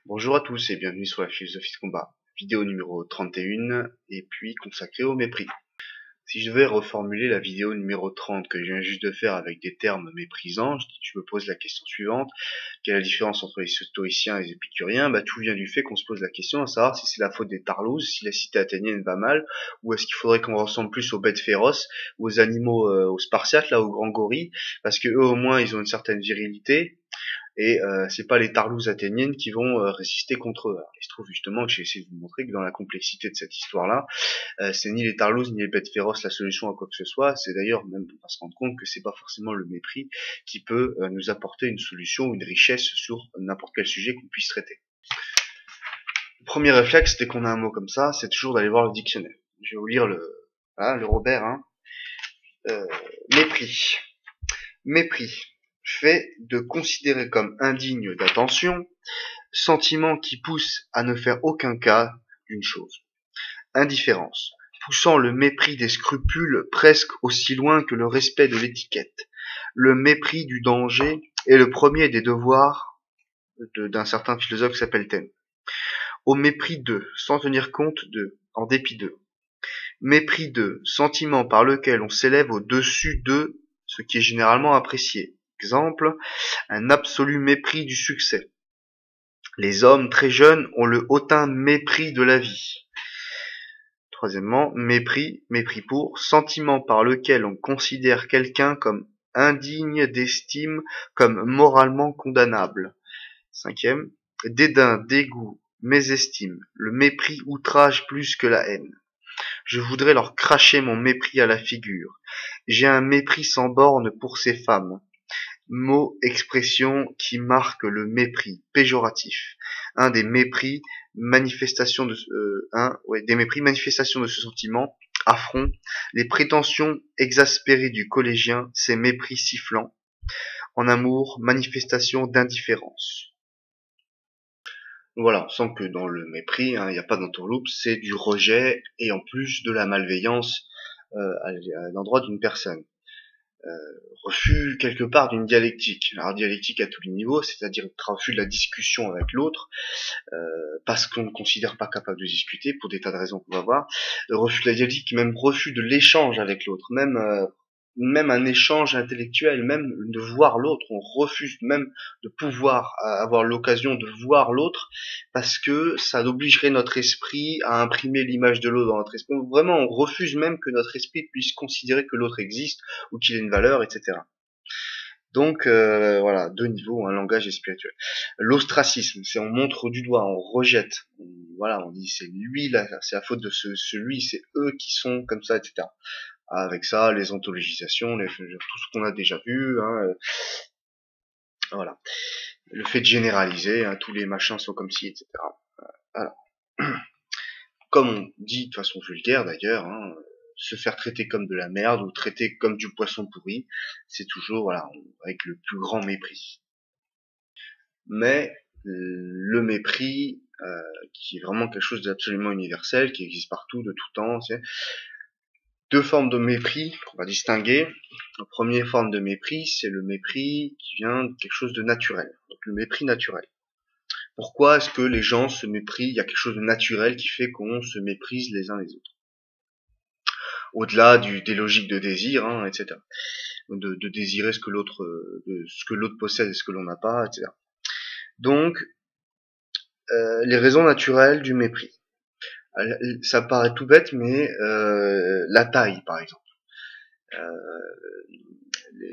Bonjour à tous et bienvenue sur la philosophie de combat, vidéo numéro 31 et puis consacrée au mépris. Si je devais reformuler la vidéo numéro 30 que je viens juste de faire avec des termes méprisants, je me pose la question suivante: quelle est la différence entre les stoïciens et les épicuriens? Tout vient du fait qu'on se pose la question à savoir si c'est la faute des Tarlouse, si la cité athénienne va mal, ou est-ce qu'il faudrait qu'on ressemble plus aux bêtes féroces, aux animaux, aux Spartiates, là, aux grands gorilles, parce que eux au moins ils ont une certaine virilité. Et c'est pas les Tarlouses athéniennes qui vont résister contre eux. Alors, il se trouve justement que j'ai essayé de vous montrer que dans la complexité de cette histoire-là, c'est ni les Tarlouses ni les bêtes féroces la solution à quoi que ce soit. C'est d'ailleurs, même on va se rendre compte que c'est pas forcément le mépris qui peut nous apporter une solution, une richesse sur n'importe quel sujet qu'on puisse traiter. Le premier réflexe, dès qu'on a un mot comme ça, c'est toujours d'aller voir le dictionnaire. Je vais vous lire le Robert, hein. Mépris. Mépris. Fait de considérer comme indigne d'attention, sentiment qui pousse à ne faire aucun cas d'une chose. Indifférence, poussant le mépris des scrupules presque aussi loin que le respect de l'étiquette. Le mépris du danger est le premier des devoirs d'un certain philosophe qui s'appelle Taine. Au mépris d'eux, sans tenir compte d'eux, en dépit d'eux. Mépris d'eux, sentiment par lequel on s'élève au-dessus de ce qui est généralement apprécié. Exemple, un absolu mépris du succès. Les hommes très jeunes ont le hautain mépris de la vie. Troisièmement, mépris pour, sentiment par lequel on considère quelqu'un comme indigne d'estime, comme moralement condamnable. Cinquième, dédain, dégoût, mésestime, le mépris outrage plus que la haine. Je voudrais leur cracher mon mépris à la figure. J'ai un mépris sans borne pour ces femmes. Mot, expression qui marque le mépris, péjoratif. Un des mépris, manifestation de ce sentiment, affront, les prétentions exaspérées du collégien, ces mépris sifflants. En amour, manifestation d'indifférence. Voilà, on sent que dans le mépris, il n'y a pas d'entourloupe, c'est du rejet et en plus de la malveillance à l'endroit d'une personne. Refus quelque part d'une dialectique. Alors dialectique à tous les niveaux, c'est-à-dire refus de la discussion avec l'autre, parce qu'on ne considère pas capable de discuter pour des tas de raisons qu'on va voir. Refus de la dialectique, même refus de l'échange avec l'autre, même un échange intellectuel, même de voir l'autre, on refuse même de pouvoir avoir l'occasion de voir l'autre parce que ça obligerait notre esprit à imprimer l'image de l'autre dans notre esprit. Vraiment, on refuse même que notre esprit puisse considérer que l'autre existe ou qu'il ait une valeur, etc. Donc voilà, deux niveaux, un langage et spirituel. L'ostracisme, c'est on montre du doigt, on rejette, on dit c'est lui là, c'est la faute de celui, c'est eux qui sont comme ça, etc. Avec ça, les ontologisations, tout ce qu'on a déjà vu, voilà. Le fait de généraliser, tous les machins sont comme ci, etc. Alors, comme on dit de façon vulgaire d'ailleurs, se faire traiter comme de la merde ou traiter comme du poisson pourri, c'est toujours avec le plus grand mépris. Mais le mépris, qui est vraiment quelque chose d'absolument universel, qui existe partout, de tout temps, deux formes de mépris qu'on va distinguer. La première forme de mépris, c'est le mépris qui vient de quelque chose de naturel. Donc le mépris naturel. Pourquoi est-ce que les gens se méprisent? Il y a quelque chose de naturel qui fait qu'on se méprise les uns les autres. Au-delà des logiques de désir, etc. De désirer ce que l'autre possède et ce que l'on n'a pas, etc. Donc, les raisons naturelles du mépris. Ça paraît tout bête, mais la taille, par exemple.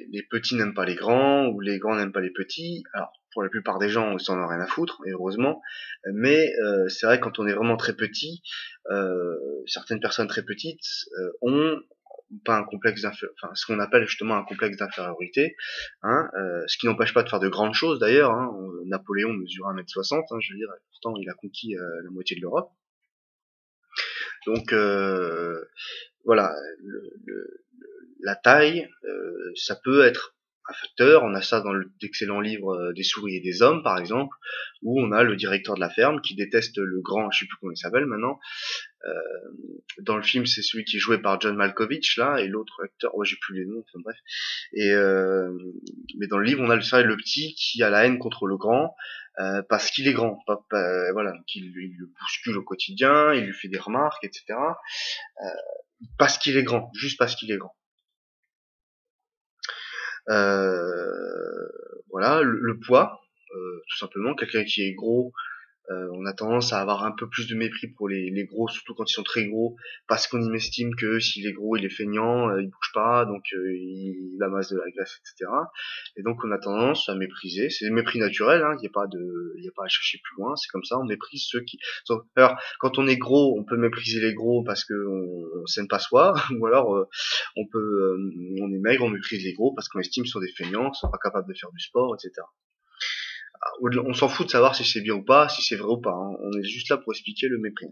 Les petits n'aiment pas les grands, ou les grands n'aiment pas les petits. Alors, pour la plupart des gens, ils en ont rien à foutre, et heureusement. Mais c'est vrai que quand on est vraiment très petit, certaines personnes très petites ont pas un complexe ce qu'on appelle justement un complexe d'infériorité, ce qui n'empêche pas de faire de grandes choses d'ailleurs. Napoléon mesure 1m60, je veux dire, pourtant il a conquis la moitié de l'Europe. Donc voilà, la taille, ça peut être un facteur. On a ça dans l'excellent livre des souris et des hommes, par exemple, où on a le directeur de la ferme qui déteste le grand, je sais plus comment il s'appelle maintenant. Euh, dans le film, c'est celui qui est joué par John Malkovich là, et l'autre acteur, ouais, j'ai plus les noms, enfin bref. Et mais dans le livre, on a le petit qui a la haine contre le grand parce qu'il est grand, voilà, qu'il il le bouscule au quotidien, il lui fait des remarques, etc. Euh, parce qu'il est grand, juste parce qu'il est grand. Voilà, le poids, tout simplement, quelqu'un qui est gros. On a tendance à avoir un peu plus de mépris pour les gros, surtout quand ils sont très gros, parce qu'on estime que s'il est gros, il est feignant, il bouge pas, donc il amasse de la graisse, etc. Et donc on a tendance à mépriser. C'est le mépris naturel, hein, il y a pas à chercher plus loin. C'est comme ça, on méprise ceux qui. Alors quand on est gros, on peut mépriser les gros parce que on s'aime pas soi, ou alors on est maigre, on méprise les gros parce qu'on estime qu'ils sont des feignants, qu'ils sont pas capables de faire du sport, etc. On s'en fout de savoir si c'est bien ou pas, si c'est vrai ou pas, hein. On est juste là pour expliquer le mépris.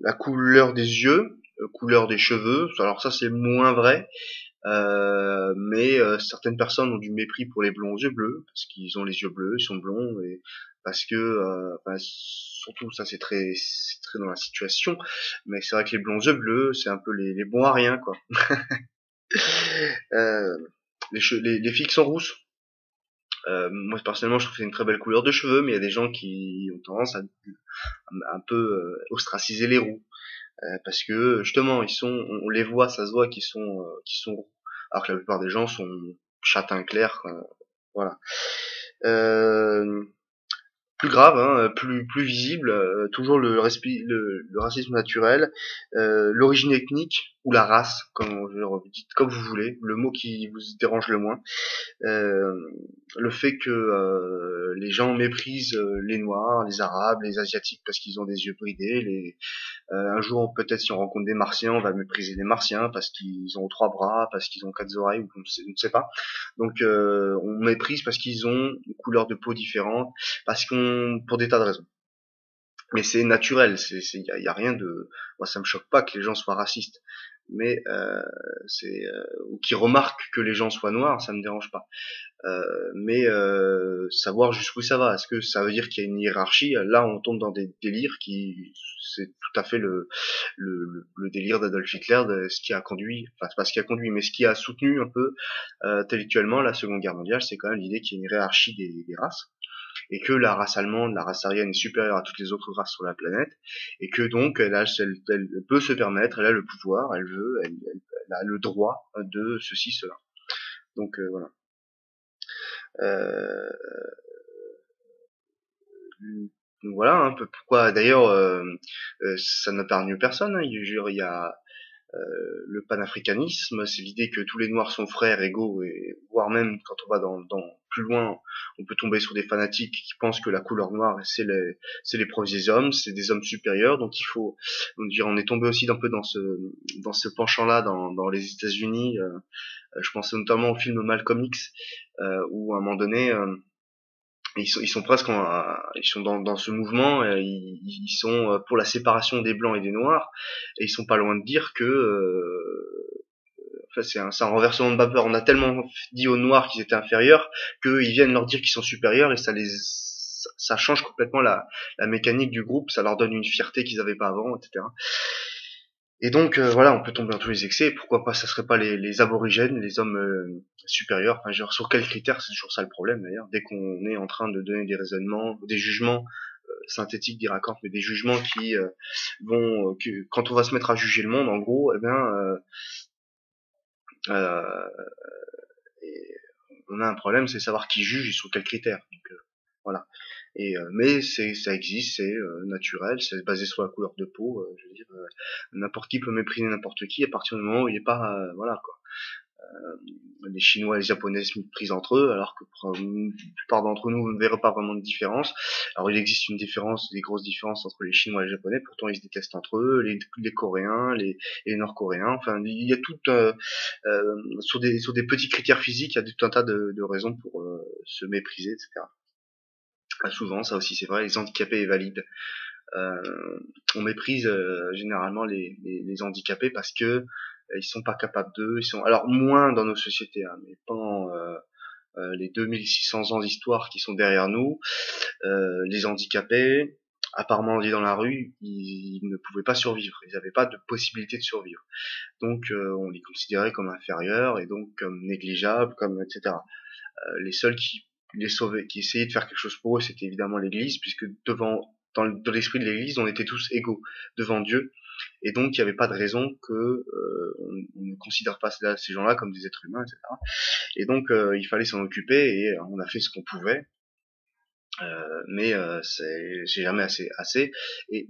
La couleur des yeux, couleur des cheveux, alors ça c'est moins vrai, mais certaines personnes ont du mépris pour les blonds aux yeux bleus, parce qu'ils ont les yeux bleus, ils sont blonds, et parce que, surtout ça c'est très dans la situation, mais c'est vrai que les blonds aux yeux bleus, c'est un peu les bons à rien, quoi. Euh, les filles qui sont rousses, moi personnellement je trouve que c'est une très belle couleur de cheveux, mais il y a des gens qui ont tendance à un peu ostraciser les roux, parce que justement on les voit, ça se voit qu'ils sont roux, alors que la plupart des gens sont châtain clair, voilà. Euh, Plus grave, hein, plus visible, toujours le racisme naturel, l'origine ethnique ou la race, dites comme vous voulez, le mot qui vous dérange le moins. Euh, le fait que les gens méprisent les noirs, les arabes, les asiatiques parce qu'ils ont des yeux bridés, un jour peut-être si on rencontre des martiens, on va mépriser les martiens parce qu'ils ont 3 bras, parce qu'ils ont 4 oreilles, ou on ne sait pas. Donc on méprise parce qu'ils ont une couleur de peau différente, parce qu'on pour des tas de raisons. Mais c'est naturel, y a rien de, moi ça me choque pas que les gens soient racistes, mais ou qui remarquent que les gens soient noirs, ça me dérange pas. Mais savoir jusqu'où ça va. Est-ce que ça veut dire qu'il y a une hiérarchie? Là, on tombe dans des délires qui, c'est tout à fait le délire d'Adolf Hitler, de ce qui a conduit, enfin c'est pas ce qui a conduit, mais ce qui a soutenu un peu intellectuellement la Seconde Guerre mondiale, c'est quand même l'idée qu'il y a une hiérarchie des races, et que la race allemande, la race aryenne est supérieure à toutes les autres races sur la planète, et que donc elle peut se permettre, elle a le pouvoir, elle a le droit de ceci, cela. Donc voilà. Euh, donc voilà un peu pourquoi d'ailleurs ça n'épargne personne, hein. Il y a le panafricanisme, c'est l'idée que tous les noirs sont frères égaux, et voire même quand on va dans plus loin, on peut tomber sur des fanatiques qui pensent que la couleur noire c'est les premiers hommes, c'est des hommes supérieurs, donc il faut on est tombé aussi un peu dans ce penchant là dans les États-Unis. Je pensais notamment au film Malcolm X, où à un moment donné ils sont presque ils sont dans ce mouvement, ils sont pour la séparation des blancs et des noirs, et ils sont pas loin de dire que enfin, c'est un renversement de vapeur. On a tellement dit aux noirs qu'ils étaient inférieurs qu'ils viennent leur dire qu'ils sont supérieurs, et ça change complètement la mécanique du groupe, ça leur donne une fierté qu'ils avaient pas avant, etc. Et donc voilà, on peut tomber dans tous les excès. Pourquoi pas, ça serait pas les aborigènes, les hommes supérieurs. Enfin, genre sur quels critères, c'est toujours ça le problème d'ailleurs. Dès qu'on est en train de donner des raisonnements, des jugements synthétiques, des raccords, mais des jugements qui quand on va se mettre à juger le monde, en gros, eh bien, euh, et on a un problème, c'est savoir qui juge et sur quels critères. Donc, voilà. Et mais ça existe, c'est naturel, c'est basé sur la couleur de peau. Je veux dire, n'importe qui peut mépriser n'importe qui à partir du moment où il n'est pas, voilà quoi. Les Chinois et les Japonais se méprisent entre eux, alors que pour la plupart d'entre nous, on ne verrait pas vraiment de différence. Alors il existe des grosses différences entre les Chinois et les Japonais, pourtant ils se détestent entre eux, les Coréens, les Nord-Coréens, enfin il y a tout, sur des petits critères physiques, il y a tout un tas de raisons pour se mépriser, etc. Souvent, ça aussi c'est vrai, les handicapés et valides. On méprise généralement les handicapés parce que ils sont pas capables d'eux, ils sont alors moins dans nos sociétés, hein, mais pendant les 2600 ans d'histoire qui sont derrière nous, les handicapés, apparemment dit dans la rue, ils ne pouvaient pas survivre, ils n'avaient pas de possibilité de survivre. Donc on les considérait comme inférieurs et donc comme négligeables, comme etc. Les seuls qui les sauvaient, qui essayaient de faire quelque chose pour eux, c'était évidemment l'Église, puisque dans l'esprit de l'Église, on était tous égaux devant Dieu, et donc il n'y avait pas de raison que on ne considère pas ces gens-là comme des êtres humains, etc. Et donc il fallait s'en occuper et on a fait ce qu'on pouvait, mais c'est jamais assez. Et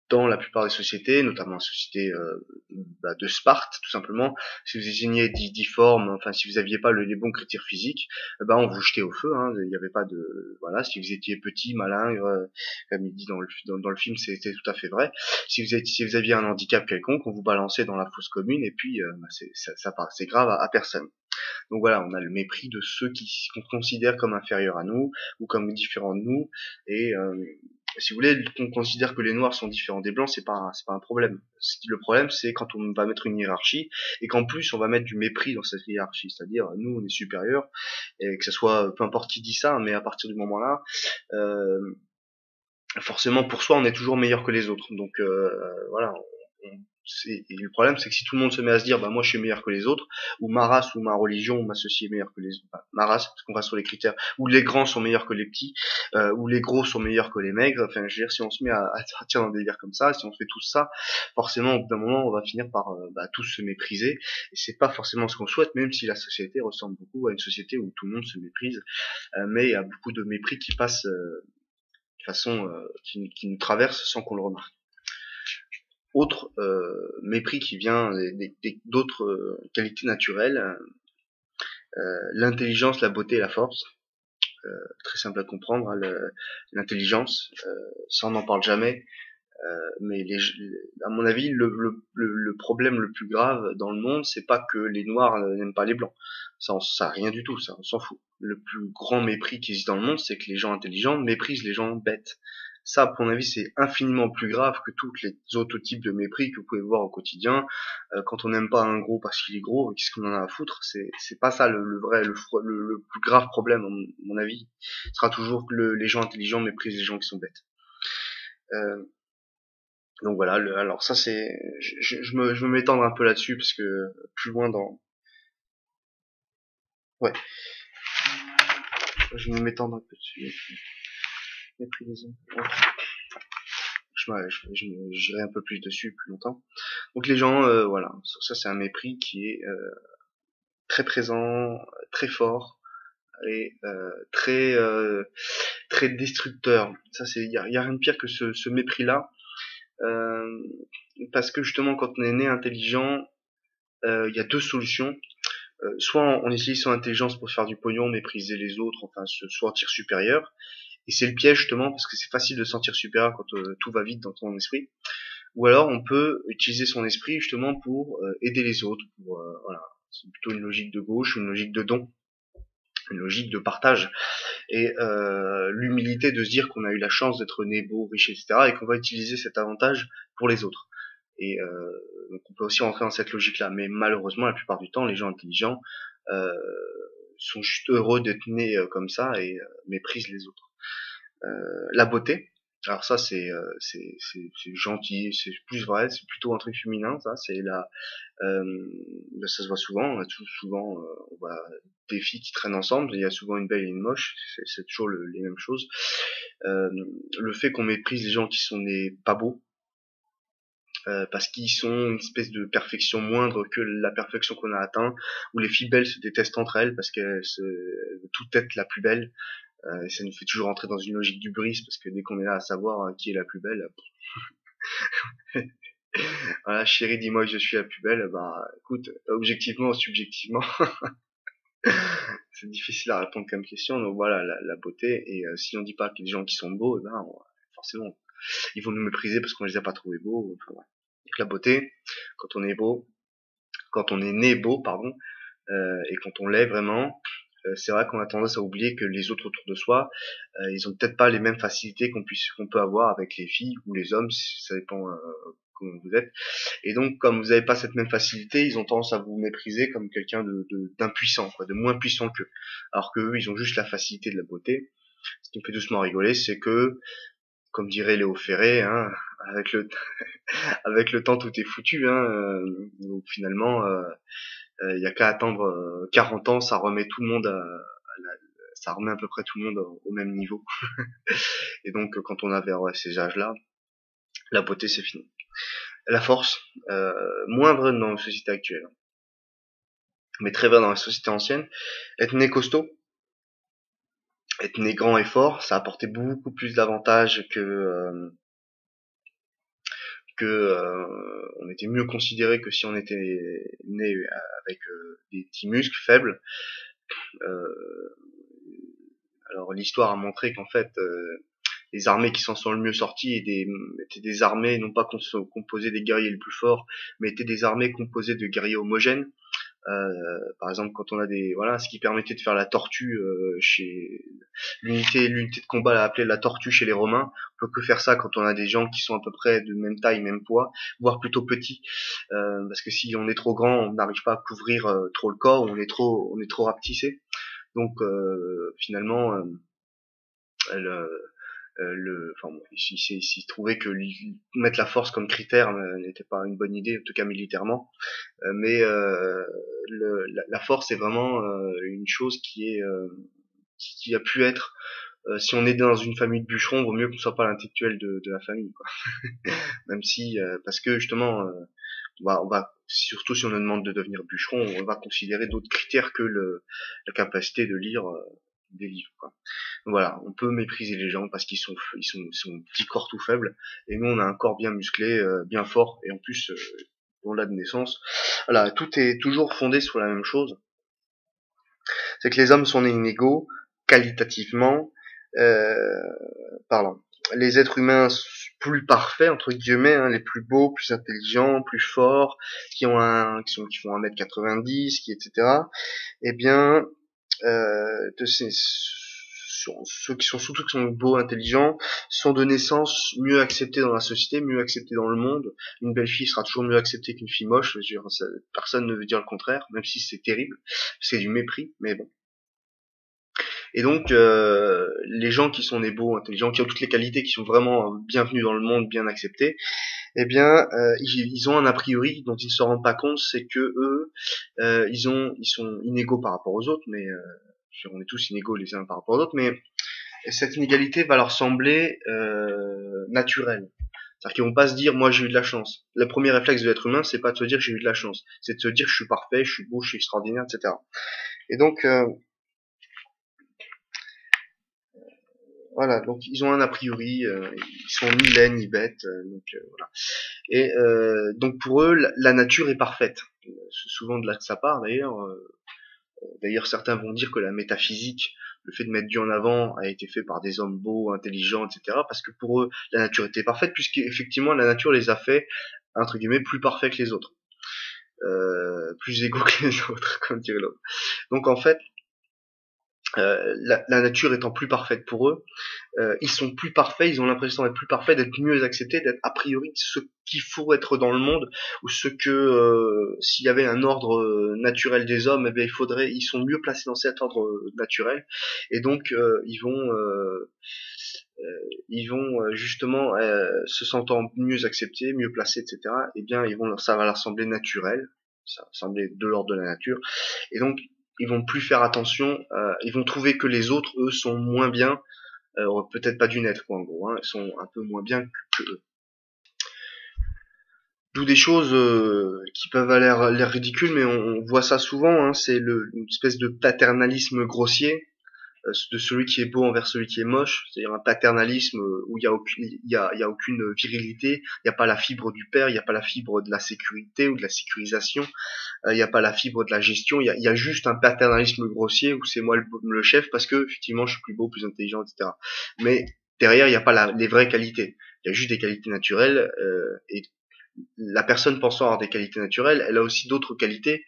dans la plupart des sociétés, notamment la société de Sparte, tout simplement, si vous étiez difforme, enfin si vous aviez pas les bons critères physiques, on vous jetait au feu. Hein, il n'y avait pas de voilà. Si vous étiez petit, malingre, comme il dit dans le film, c'était tout à fait vrai. Si vous aviez un handicap quelconque, on vous balançait dans la fosse commune et puis c'est grave à personne. Donc voilà, on a le mépris de ceux qu'on considère comme inférieurs à nous ou comme différents de nous. Et si vous voulez, qu'on considère que les noirs sont différents des blancs, c'est pas un problème. Le problème, c'est quand on va mettre une hiérarchie et qu'en plus on va mettre du mépris dans cette hiérarchie, c'est-à-dire nous on est supérieurs et que ce soit peu importe qui dit ça, mais à partir du moment-là, euh, forcément pour soi on est toujours meilleur que les autres. Donc voilà. Et le problème, c'est que si tout le monde se met à se dire, bah moi je suis meilleur que les autres, ou ma race ou ma religion ou ma société est meilleure que les autres, enfin, ma race, parce qu'on va sur les critères, ou les grands sont meilleurs que les petits, ou les gros sont meilleurs que les maigres, enfin je veux dire, si on se met à partir dans des délires comme ça, si on fait tout ça, forcément au bout d'un moment on va finir par tous se mépriser, et c'est pas forcément ce qu'on souhaite, même si la société ressemble beaucoup à une société où tout le monde se méprise, mais il y a beaucoup de mépris qui passe de façon qui nous traverse sans qu'on le remarque. Autre mépris qui vient d'autres qualités naturelles, l'intelligence, la beauté et la force. Très simple à comprendre, hein, l'intelligence, ça on n'en parle jamais, mais à mon avis, le problème le plus grave dans le monde, c'est pas que les noirs n'aiment pas les blancs. Ça rien du tout, ça on s'en fout. Le plus grand mépris qui existe dans le monde, c'est que les gens intelligents méprisent les gens bêtes. Ça, à mon avis, c'est infiniment plus grave que tous les autres types de mépris que vous pouvez voir au quotidien. Quand on n'aime pas un gros parce qu'il est gros, qu'est-ce qu'on en a à foutre? C'est pas ça le vrai, le plus grave problème, à mon avis. Ce sera toujours que les gens intelligents méprisent les gens qui sont bêtes. Donc voilà, alors ça c'est, je me m'étendre un peu là-dessus parce que plus loin dans, ouais, je me m'étendre un peu dessus. Mépris des hommes. Ouais. J'irai un peu plus dessus plus longtemps. Donc les gens, voilà, ça c'est un mépris qui est très présent, très fort et très destructeur. Ça c'est, y a rien de pire que ce mépris-là, parce que justement quand on est né intelligent, il y a deux solutions. Soit on utilise son intelligence pour faire du pognon, mépriser les autres, enfin se sentir supérieur. Et c'est le piège justement parce que c'est facile de se sentir supérieur quand tout va vite dans ton esprit. Ou alors on peut utiliser son esprit justement pour aider les autres. Voilà, c'est plutôt une logique de gauche, une logique de don, une logique de partage. Et l'humilité de se dire qu'on a eu la chance d'être né beau, riche, etc. et qu'on va utiliser cet avantage pour les autres. Et donc on peut aussi rentrer dans cette logique-là. Mais malheureusement, la plupart du temps, les gens intelligents euh, sont juste heureux d'être nés comme ça et méprisent les autres. La beauté, alors ça c'est gentil, c'est plus vrai, c'est plutôt un truc féminin, ça. C'est ça se voit souvent. On a souvent on voit des filles qui traînent ensemble. Il y a souvent une belle et une moche. C'est toujours les mêmes choses. Le fait qu'on méprise les gens qui sont nés pas beaux, parce qu'ils sont une espèce de perfection moindre que la perfection qu'on a atteint, où les filles belles se détestent entre elles parce qu'elles veulent toutes être la plus belle, et ça nous fait toujours entrer dans une logique du bris parce que dès qu'on est là à savoir qui est la plus belle, voilà, chérie, dis-moi que je suis la plus belle, bah écoute, objectivement, subjectivement, c'est difficile à répondre comme question, donc voilà, la beauté, et si on dit pas qu'il y a des gens qui sont beaux, forcément, ils vont nous mépriser parce qu'on les a pas trouvés beaux, enfin, voilà. Donc la beauté, quand on est beau, quand on est né beau, pardon, et quand on l'est vraiment, c'est vrai qu'on a tendance à oublier que les autres autour de soi, ils ont peut-être pas les mêmes facilités qu'on peut avoir avec les filles ou les hommes, ça dépend comment vous êtes. Et donc, comme vous n'avez pas cette même facilité, ils ont tendance à vous mépriser comme quelqu'un d'impuissant, quoi, de moins puissant qu'eux. Alors que eux, ils ont juste la facilité de la beauté. Ce qui me fait doucement rigoler, c'est que, comme dirait Léo Ferré, hein, avec le avec le temps tout est foutu. Hein, donc finalement, il y a qu'à attendre 40 ans, ça remet tout le monde ça remet à peu près tout le monde au même niveau. Et donc, quand on a vers ces âges-là, la beauté c'est fini. La force, moins vraie dans la société actuelle, mais très vrai dans la société ancienne. Être né costaud, être né grand et fort, ça apportait beaucoup plus d'avantages que on était mieux considéré que si on était né avec des petits muscles faibles. Euh, alors l'histoire a montré qu'en fait les armées qui s'en sont le mieux sorties étaient des armées non pas composées des guerriers les plus forts, mais étaient des armées composées de guerriers homogènes. Par exemple, quand on a ce qui permettait de faire la tortue chez l'unité de combat l'a appelé la tortue chez les Romains. On peut que faire ça quand on a des gens qui sont à peu près de même taille, même poids, voire plutôt petits, parce que si on est trop grand, on n'arrive pas à couvrir trop le corps, on est trop rapetissé. Donc finalement, enfin, bon, s'il trouvait que mettre la force comme critère n'était pas une bonne idée, en tout cas militairement. Mais la force est vraiment une chose qui a pu être. Si on est dans une famille de bûcherons, vaut mieux qu'on soit pas l'intellectuel de la famille, quoi. Même si, parce que justement, surtout si on nous demande de devenir bûcheron, on va considérer d'autres critères que la capacité de lire des livres, quoi. Voilà, on peut mépriser les gens parce qu'ils sont petits corps tout faibles, et nous on a un corps bien musclé, bien fort, et en plus on l'a de naissance. Voilà, tout est toujours fondé sur la même chose, c'est que les hommes sont inégaux qualitativement parlant. Les êtres humains plus parfaits entre guillemets, hein, les plus beaux, plus intelligents, plus forts, qui font 1m90, etc. Eh bien, de ces ceux qui sont surtout qui sont beaux, intelligents, sont de naissance mieux acceptés dans la société, mieux acceptés dans le monde. Une belle fille sera toujours mieux acceptée qu'une fille moche. Je veux dire, personne ne veut dire le contraire, même si c'est terrible, c'est du mépris, mais bon. Et donc, les gens qui sont nés beaux, intelligents, qui ont toutes les qualités, qui sont vraiment bienvenus dans le monde, bien acceptés, eh bien, ils ont un a priori dont ils ne se rendent pas compte, c'est que eux, ils sont inégaux par rapport aux autres, mais on est tous inégaux les uns par rapport aux autres, mais cette inégalité va leur sembler naturelle. C'est-à-dire qu'ils vont pas se dire, moi j'ai eu de la chance. Le premier réflexe de l'être humain, c'est pas de se dire j'ai eu de la chance, c'est de se dire je suis parfait, je suis beau, je suis extraordinaire, etc. Et donc, voilà, donc ils ont un a priori, ils sont ni laids ni bêtes, donc voilà. Et donc pour eux, la nature est parfaite. C'est souvent de là que ça part d'ailleurs. D'ailleurs, certains vont dire que la métaphysique, le fait de mettre Dieu en avant, a été fait par des hommes beaux, intelligents, etc. Parce que pour eux, la nature était parfaite, puisqu'effectivement, la nature les a fait, entre guillemets, plus parfaits que les autres. Plus égaux que les autres, comme dirait l'autre. Donc en fait, la nature étant plus parfaite pour eux, ils sont plus parfaits, ils ont l'impression d'être plus parfaits, d'être mieux acceptés, d'être a priori ce qu'il faut être dans le monde, ou ce que s'il y avait un ordre naturel des hommes, eh bien ils sont mieux placés dans cet ordre naturel, et donc ils vont justement se sentant mieux acceptés, mieux placés, etc. Eh bien ça va leur sembler naturel, ça va sembler de l'ordre de la nature, et donc ils vont plus faire attention, ils vont trouver que les autres, eux, sont moins bien, peut-être pas du net, quoi, en gros, hein, ils sont un peu moins bien que eux. D'où des choses qui peuvent avoir l'air ridicules, mais on voit ça souvent, hein, c'est une espèce de paternalisme grossier, de celui qui est beau envers celui qui est moche, c'est-à-dire un paternalisme où il y a aucune virilité, il n'y a pas la fibre du père, il n'y a pas la fibre de la sécurité ou de la sécurisation, il n'y a pas la fibre de la gestion, il y a juste un paternalisme grossier où c'est moi le chef parce que effectivement je suis plus beau, plus intelligent, etc. Mais derrière il n'y a pas les vraies qualités, il y a juste des qualités naturelles, et la personne pensant avoir des qualités naturelles, elle a aussi d'autres qualités.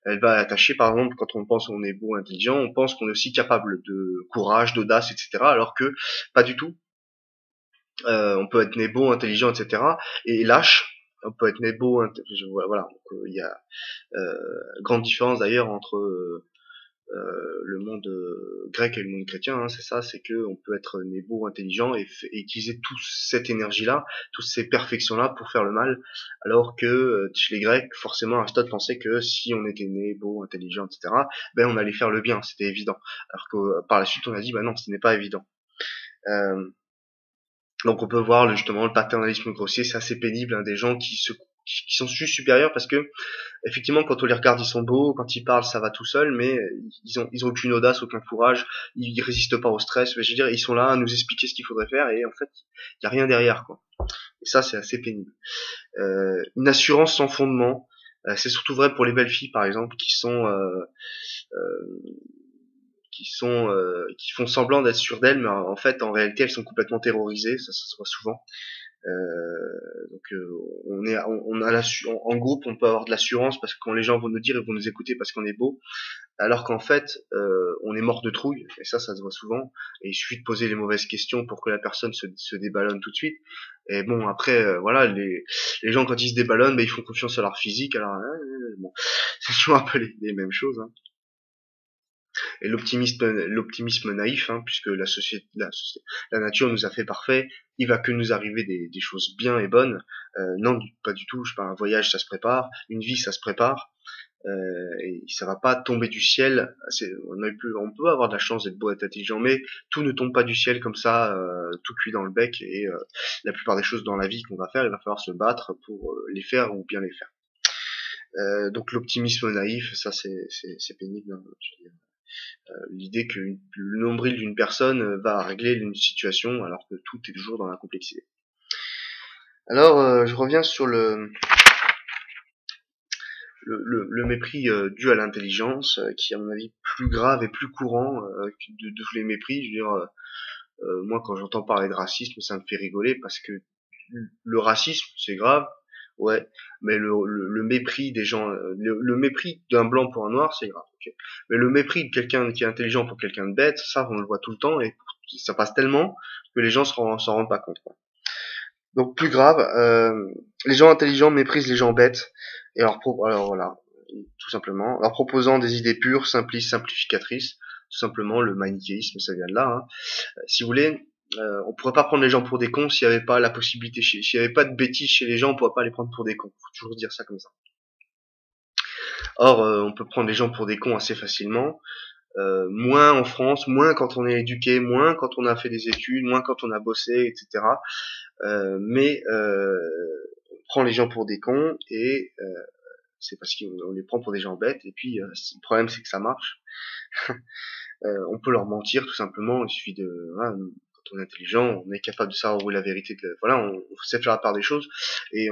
Elle va attacher, par exemple, quand on pense qu'on est beau, intelligent, on pense qu'on est aussi capable de courage, d'audace, etc. Alors que pas du tout. On peut être né beau, intelligent, etc. et lâche, On peut être né beau, voilà. Donc, il y a grande différence d'ailleurs entre le monde grec et le monde chrétien, hein, c'est ça, c'est que on peut être né beau, intelligent et utiliser toute cette énergie-là, toutes ces perfections-là pour faire le mal, alors que chez les Grecs, forcément, Aristote pensait que si on était né beau, intelligent, etc., ben on allait faire le bien, c'était évident. Alors que par la suite, on a dit, bah non, ce n'est pas évident. Euh, donc on peut voir justement le paternalisme grossier, c'est assez pénible, hein, des gens qui sont juste supérieurs parce que effectivement, quand on les regarde, ils sont beaux, quand ils parlent, ça va tout seul, mais ils ont aucune audace, aucun courage, ils résistent pas au stress. Je veux dire, ils sont là à nous expliquer ce qu'il faudrait faire, et en fait, il y a rien derrière, quoi. Et ça, c'est assez pénible. Une assurance sans fondement, c'est surtout vrai pour les belles filles, par exemple, euh, qui font semblant d'être sûres d'elles, mais en fait, en réalité, elles sont complètement terrorisées. Ça se voit souvent. On est, on a en groupe, on peut avoir de l'assurance parce que quand les gens vont nous dire, ils vont nous écouter parce qu'on est beau, alors qu'en fait, on est mort de trouille, et ça se voit souvent, et il suffit de poser les mauvaises questions pour que la personne se déballonne tout de suite. Et bon, après, voilà, les gens quand ils se déballonnent, ben, ils font confiance à leur physique, alors, bon, c'est toujours un peu les mêmes choses, hein. Et l'optimisme naïf, hein, puisque la nature nous a fait parfait, il va que nous arriver des choses bien et bonnes. Non, pas du tout. Je sais pas, un voyage, ça se prépare, une vie, ça se prépare. Et ça va pas tomber du ciel. On peut avoir de la chance d'être beau, d'être intelligent, mais tout ne tombe pas du ciel comme ça, tout cuit dans le bec. Et la plupart des choses dans la vie qu'on va faire, il va falloir se battre pour les faire ou bien les faire. Donc l'optimisme naïf, ça c'est pénible, hein, je veux dire. L'idée que le nombril d'une personne va régler une situation alors que tout est toujours dans la complexité. Alors, je reviens sur le mépris dû à l'intelligence, qui est à mon avis plus grave et plus courant de tous les mépris. Je veux dire, moi quand j'entends parler de racisme, ça me fait rigoler parce que le racisme, c'est grave, ouais, mais le mépris des gens, le mépris d'un blanc pour un noir, c'est grave, ok. Mais le mépris de quelqu'un qui est intelligent pour quelqu'un de bête, ça, on le voit tout le temps et ça passe tellement que les gens s'en rendent pas compte, quoi. Donc plus grave, les gens intelligents méprisent les gens bêtes et alors voilà, tout simplement, en proposant des idées pures, simplistes, simplificatrices, tout simplement le manichéisme, ça vient de là, hein. Si vous voulez, on pourrait pas prendre les gens pour des cons s'il y avait pas la possibilité, s'il y avait pas de bêtises chez les gens, on pourrait pas les prendre pour des cons. Faut toujours dire ça comme ça. Or, on peut prendre les gens pour des cons assez facilement, moins en France, moins quand on est éduqué, moins quand on a fait des études, moins quand on a bossé, etc. Mais on prend les gens pour des cons et c'est parce qu'on les prend pour des gens bêtes. Et puis le problème c'est que ça marche. On peut leur mentir tout simplement. Il suffit de voilà, quand on est intelligent, on est capable de savoir où est la vérité. Voilà, on sait faire la part des choses. Et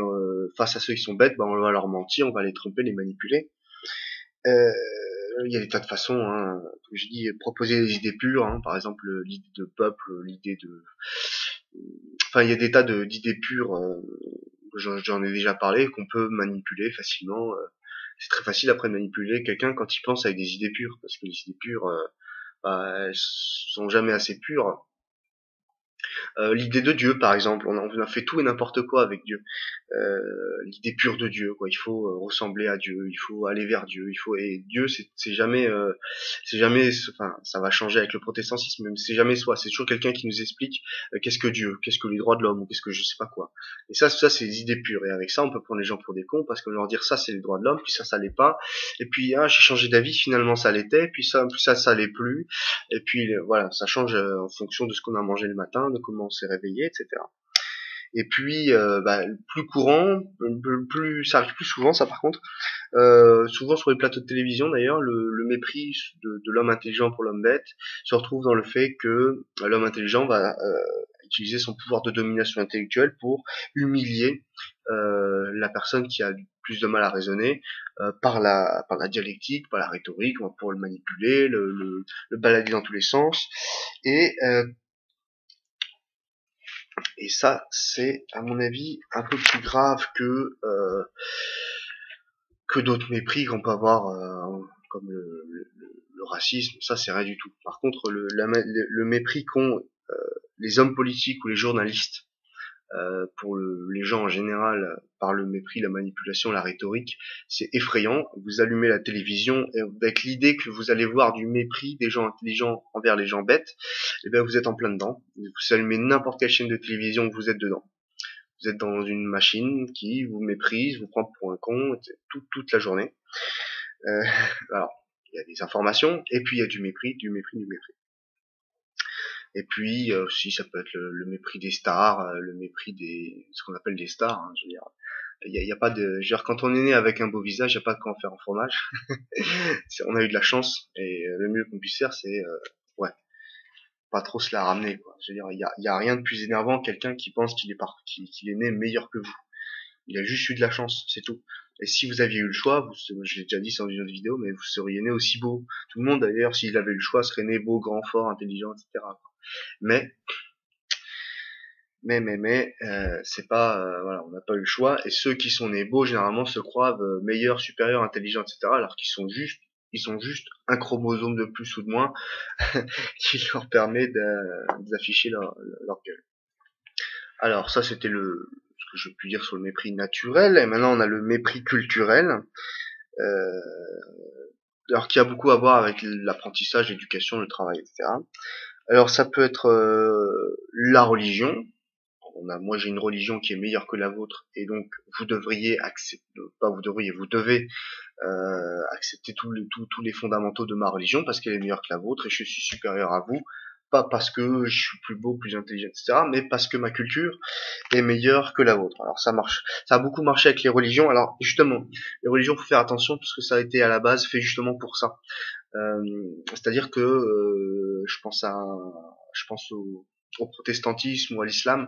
face à ceux qui sont bêtes, on va leur mentir, on va les tromper, les manipuler. Euh, il y a des tas de façons, hein. Comme je dis, proposer des idées pures, hein, par exemple l'idée de peuple, l'idée de, enfin il y a des tas d'idées pures. J'en ai déjà parlé, qu'on peut manipuler facilement. C'est très facile après de manipuler quelqu'un quand il pense avec des idées pures, parce que les idées pures, elles sont jamais assez pures. L'idée de Dieu, par exemple, on a fait tout et n'importe quoi avec Dieu. L'idée pure de Dieu, quoi. Il faut ressembler à Dieu, il faut aller vers Dieu, il faut et Dieu, c'est jamais, enfin, ça va changer avec le protestantisme, mais c'est jamais soi. C'est toujours quelqu'un qui nous explique qu'est-ce que Dieu, qu'est-ce que les droits de l'homme, ou qu'est-ce que je sais pas quoi. Et ça, c'est des idées pures. Et avec ça, on peut prendre les gens pour des cons parce qu'on leur dire ça, c'est les droits de l'homme, puis ça l'est pas. Et puis j'ai changé d'avis, finalement ça l'était, puis ça l'est plus. Et puis voilà, ça change en fonction de ce qu'on a mangé le matin, de comment on s'est réveillé, etc. Et puis plus courant, plus ça arrive plus souvent ça par contre, souvent sur les plateaux de télévision d'ailleurs, le mépris de l'homme intelligent pour l'homme bête se retrouve dans le fait que l'homme intelligent va utiliser son pouvoir de domination intellectuelle pour humilier la personne qui a plus de mal à raisonner par la dialectique, par la rhétorique, pour le manipuler, le balader dans tous les sens. Et ça, c'est, à mon avis, un peu plus grave que d'autres mépris qu'on peut avoir, comme le racisme. Ça, c'est rien du tout. Par contre, le mépris qu'ont les hommes politiques ou les journalistes pour les gens en général, par le mépris, la manipulation, la rhétorique, c'est effrayant. Vous allumez la télévision et avec l'idée que vous allez voir du mépris des gens intelligents envers les gens bêtes, et bien vous êtes en plein dedans. Vous allumez n'importe quelle chaîne de télévision, vous êtes dedans. Vous êtes dans une machine qui vous méprise, vous prend pour un con toute la journée. Alors, il y a des informations, et puis il y a du mépris, du mépris, du mépris. Et puis aussi ça peut être le mépris des stars, le mépris des ce qu'on appelle des stars. Hein, je veux dire, il y a pas de, je veux dire, quand on est né avec un beau visage, il y a pas de quoi en faire un fromage. On a eu de la chance et le mieux qu'on puisse faire, c'est ouais, pas trop se la ramener, quoi. Je veux dire, il y a rien de plus énervant que quelqu'un qui pense qu'il est né meilleur que vous. Il a juste eu de la chance, c'est tout. Et si vous aviez eu le choix, je l'ai déjà dit dans une autre vidéo, mais vous seriez né aussi beau. Tout le monde d'ailleurs, s'il avait eu le choix, serait né beau, grand, fort, intelligent, etc. Mais c'est pas voilà, on n'a pas eu le choix. Et ceux qui sont nés beaux généralement se croient meilleurs, supérieurs, intelligents, etc. Alors ils ont juste un chromosome de plus ou de moins qui leur permet d'afficher leur gueule. Alors ça c'était ce que je peux dire sur le mépris naturel. Et maintenant on a le mépris culturel. Euh, alors qui a beaucoup à voir avec l'apprentissage, l'éducation, le travail, etc. Alors ça peut être la religion. Moi j'ai une religion qui est meilleure que la vôtre et donc vous devriez accepter, pas vous devriez, vous devez accepter tous les fondamentaux de ma religion parce qu'elle est meilleure que la vôtre et je suis supérieur à vous, pas parce que je suis plus beau, plus intelligent, etc., mais parce que ma culture est meilleure que la vôtre. Alors ça marche, ça a beaucoup marché avec les religions. Alors justement, les religions, faut faire attention parce que ça a été à la base fait justement pour ça. C'est-à-dire que je pense au protestantisme ou à l'islam,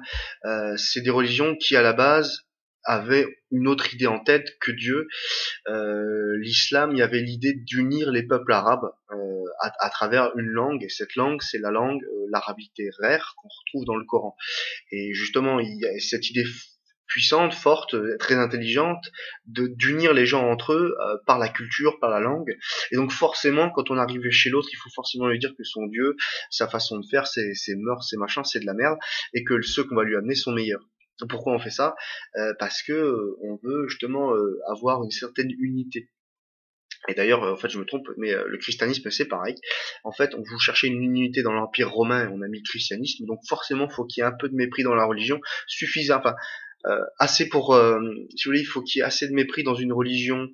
c'est des religions qui à la base avaient une autre idée en tête que Dieu. L'islam, il y avait l'idée d'unir les peuples arabes à travers une langue, et cette langue, c'est la langue l'arabité rare qu'on retrouve dans le Coran. Et justement, il y a cette idée puissante, forte, très intelligente, d'unir les gens entre eux par la culture, par la langue. Et donc forcément, quand on arrive chez l'autre, il faut forcément lui dire que son Dieu, sa façon de faire, ses mœurs, ses machins, c'est de la merde, et que ceux qu'on va lui amener sont meilleurs. Pourquoi on fait ça? Parce que on veut justement avoir une certaine unité. Et d'ailleurs, en fait, je me trompe, mais le christianisme, c'est pareil. En fait, on vous cherchez une unité dans l'Empire romain, on a mis le christianisme, donc forcément, faut qu'il y ait un peu de mépris dans la religion, suffisant, enfin, assez pour, si vous voulez, il faut qu'il y ait assez de mépris dans une religion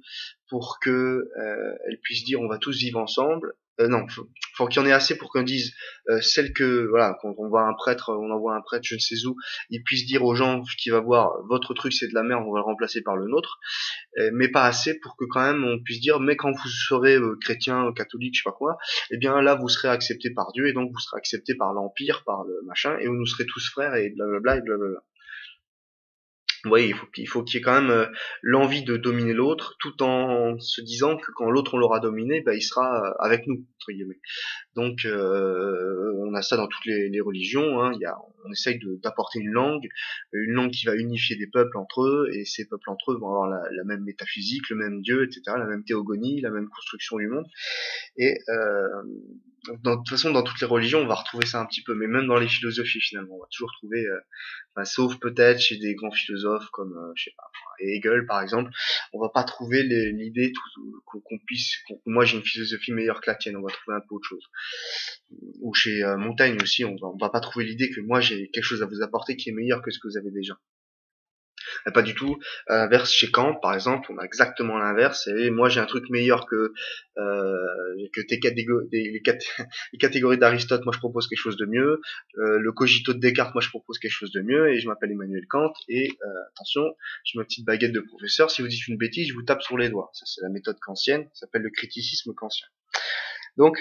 pour que elle puisse dire on va tous vivre ensemble. Non, faut qu'il y en ait assez pour qu'on dise celle que voilà, quand on voit un prêtre, on envoie un prêtre, je ne sais où, il puisse dire aux gens qui va voir votre truc c'est de la merde, on va le remplacer par le nôtre, mais pas assez pour que quand même on puisse dire mais quand vous serez chrétien, catholique, je sais pas quoi, eh bien là vous serez accepté par Dieu et donc vous serez accepté par l'empire, par le machin, et nous serez tous frères et blablabla et blablabla. Oui, il faut qu'il y ait quand même l'envie de dominer l'autre, tout en se disant que quand l'autre on l'aura dominé, bah, il sera avec nous entre guillemets. Donc on a ça dans toutes les religions. Hein. On essaye d'apporter une langue qui va unifier des peuples entre eux, et ces peuples entre eux vont avoir la même métaphysique, le même Dieu, etc., la même théogonie, la même construction du monde. Et de toute façon, dans toutes les religions, on va retrouver ça un petit peu, mais même dans les philosophies finalement, on va toujours trouver, enfin, sauf peut-être chez des grands philosophes comme, je sais pas, Hegel par exemple, on va pas trouver l'idée qu'on puisse, moi j'ai une philosophie meilleure que la tienne, on va trouver un peu autre chose. Ou chez Montaigne aussi, on va pas trouver l'idée que moi j'ai quelque chose à vous apporter qui est meilleur que ce que vous avez déjà. Pas du tout. À l'inverse, chez Kant, par exemple, on a exactement l'inverse. Et moi, j'ai un truc meilleur que les catégories d'Aristote. Moi, je propose quelque chose de mieux. Le cogito de Descartes, moi, je propose quelque chose de mieux. Et je m'appelle Emmanuel Kant. Et attention, j'ai ma petite baguette de professeur. Si vous dites une bêtise, je vous tape sur les doigts. Ça, c'est la méthode kantienne. Ça s'appelle le criticisme kantien. Donc,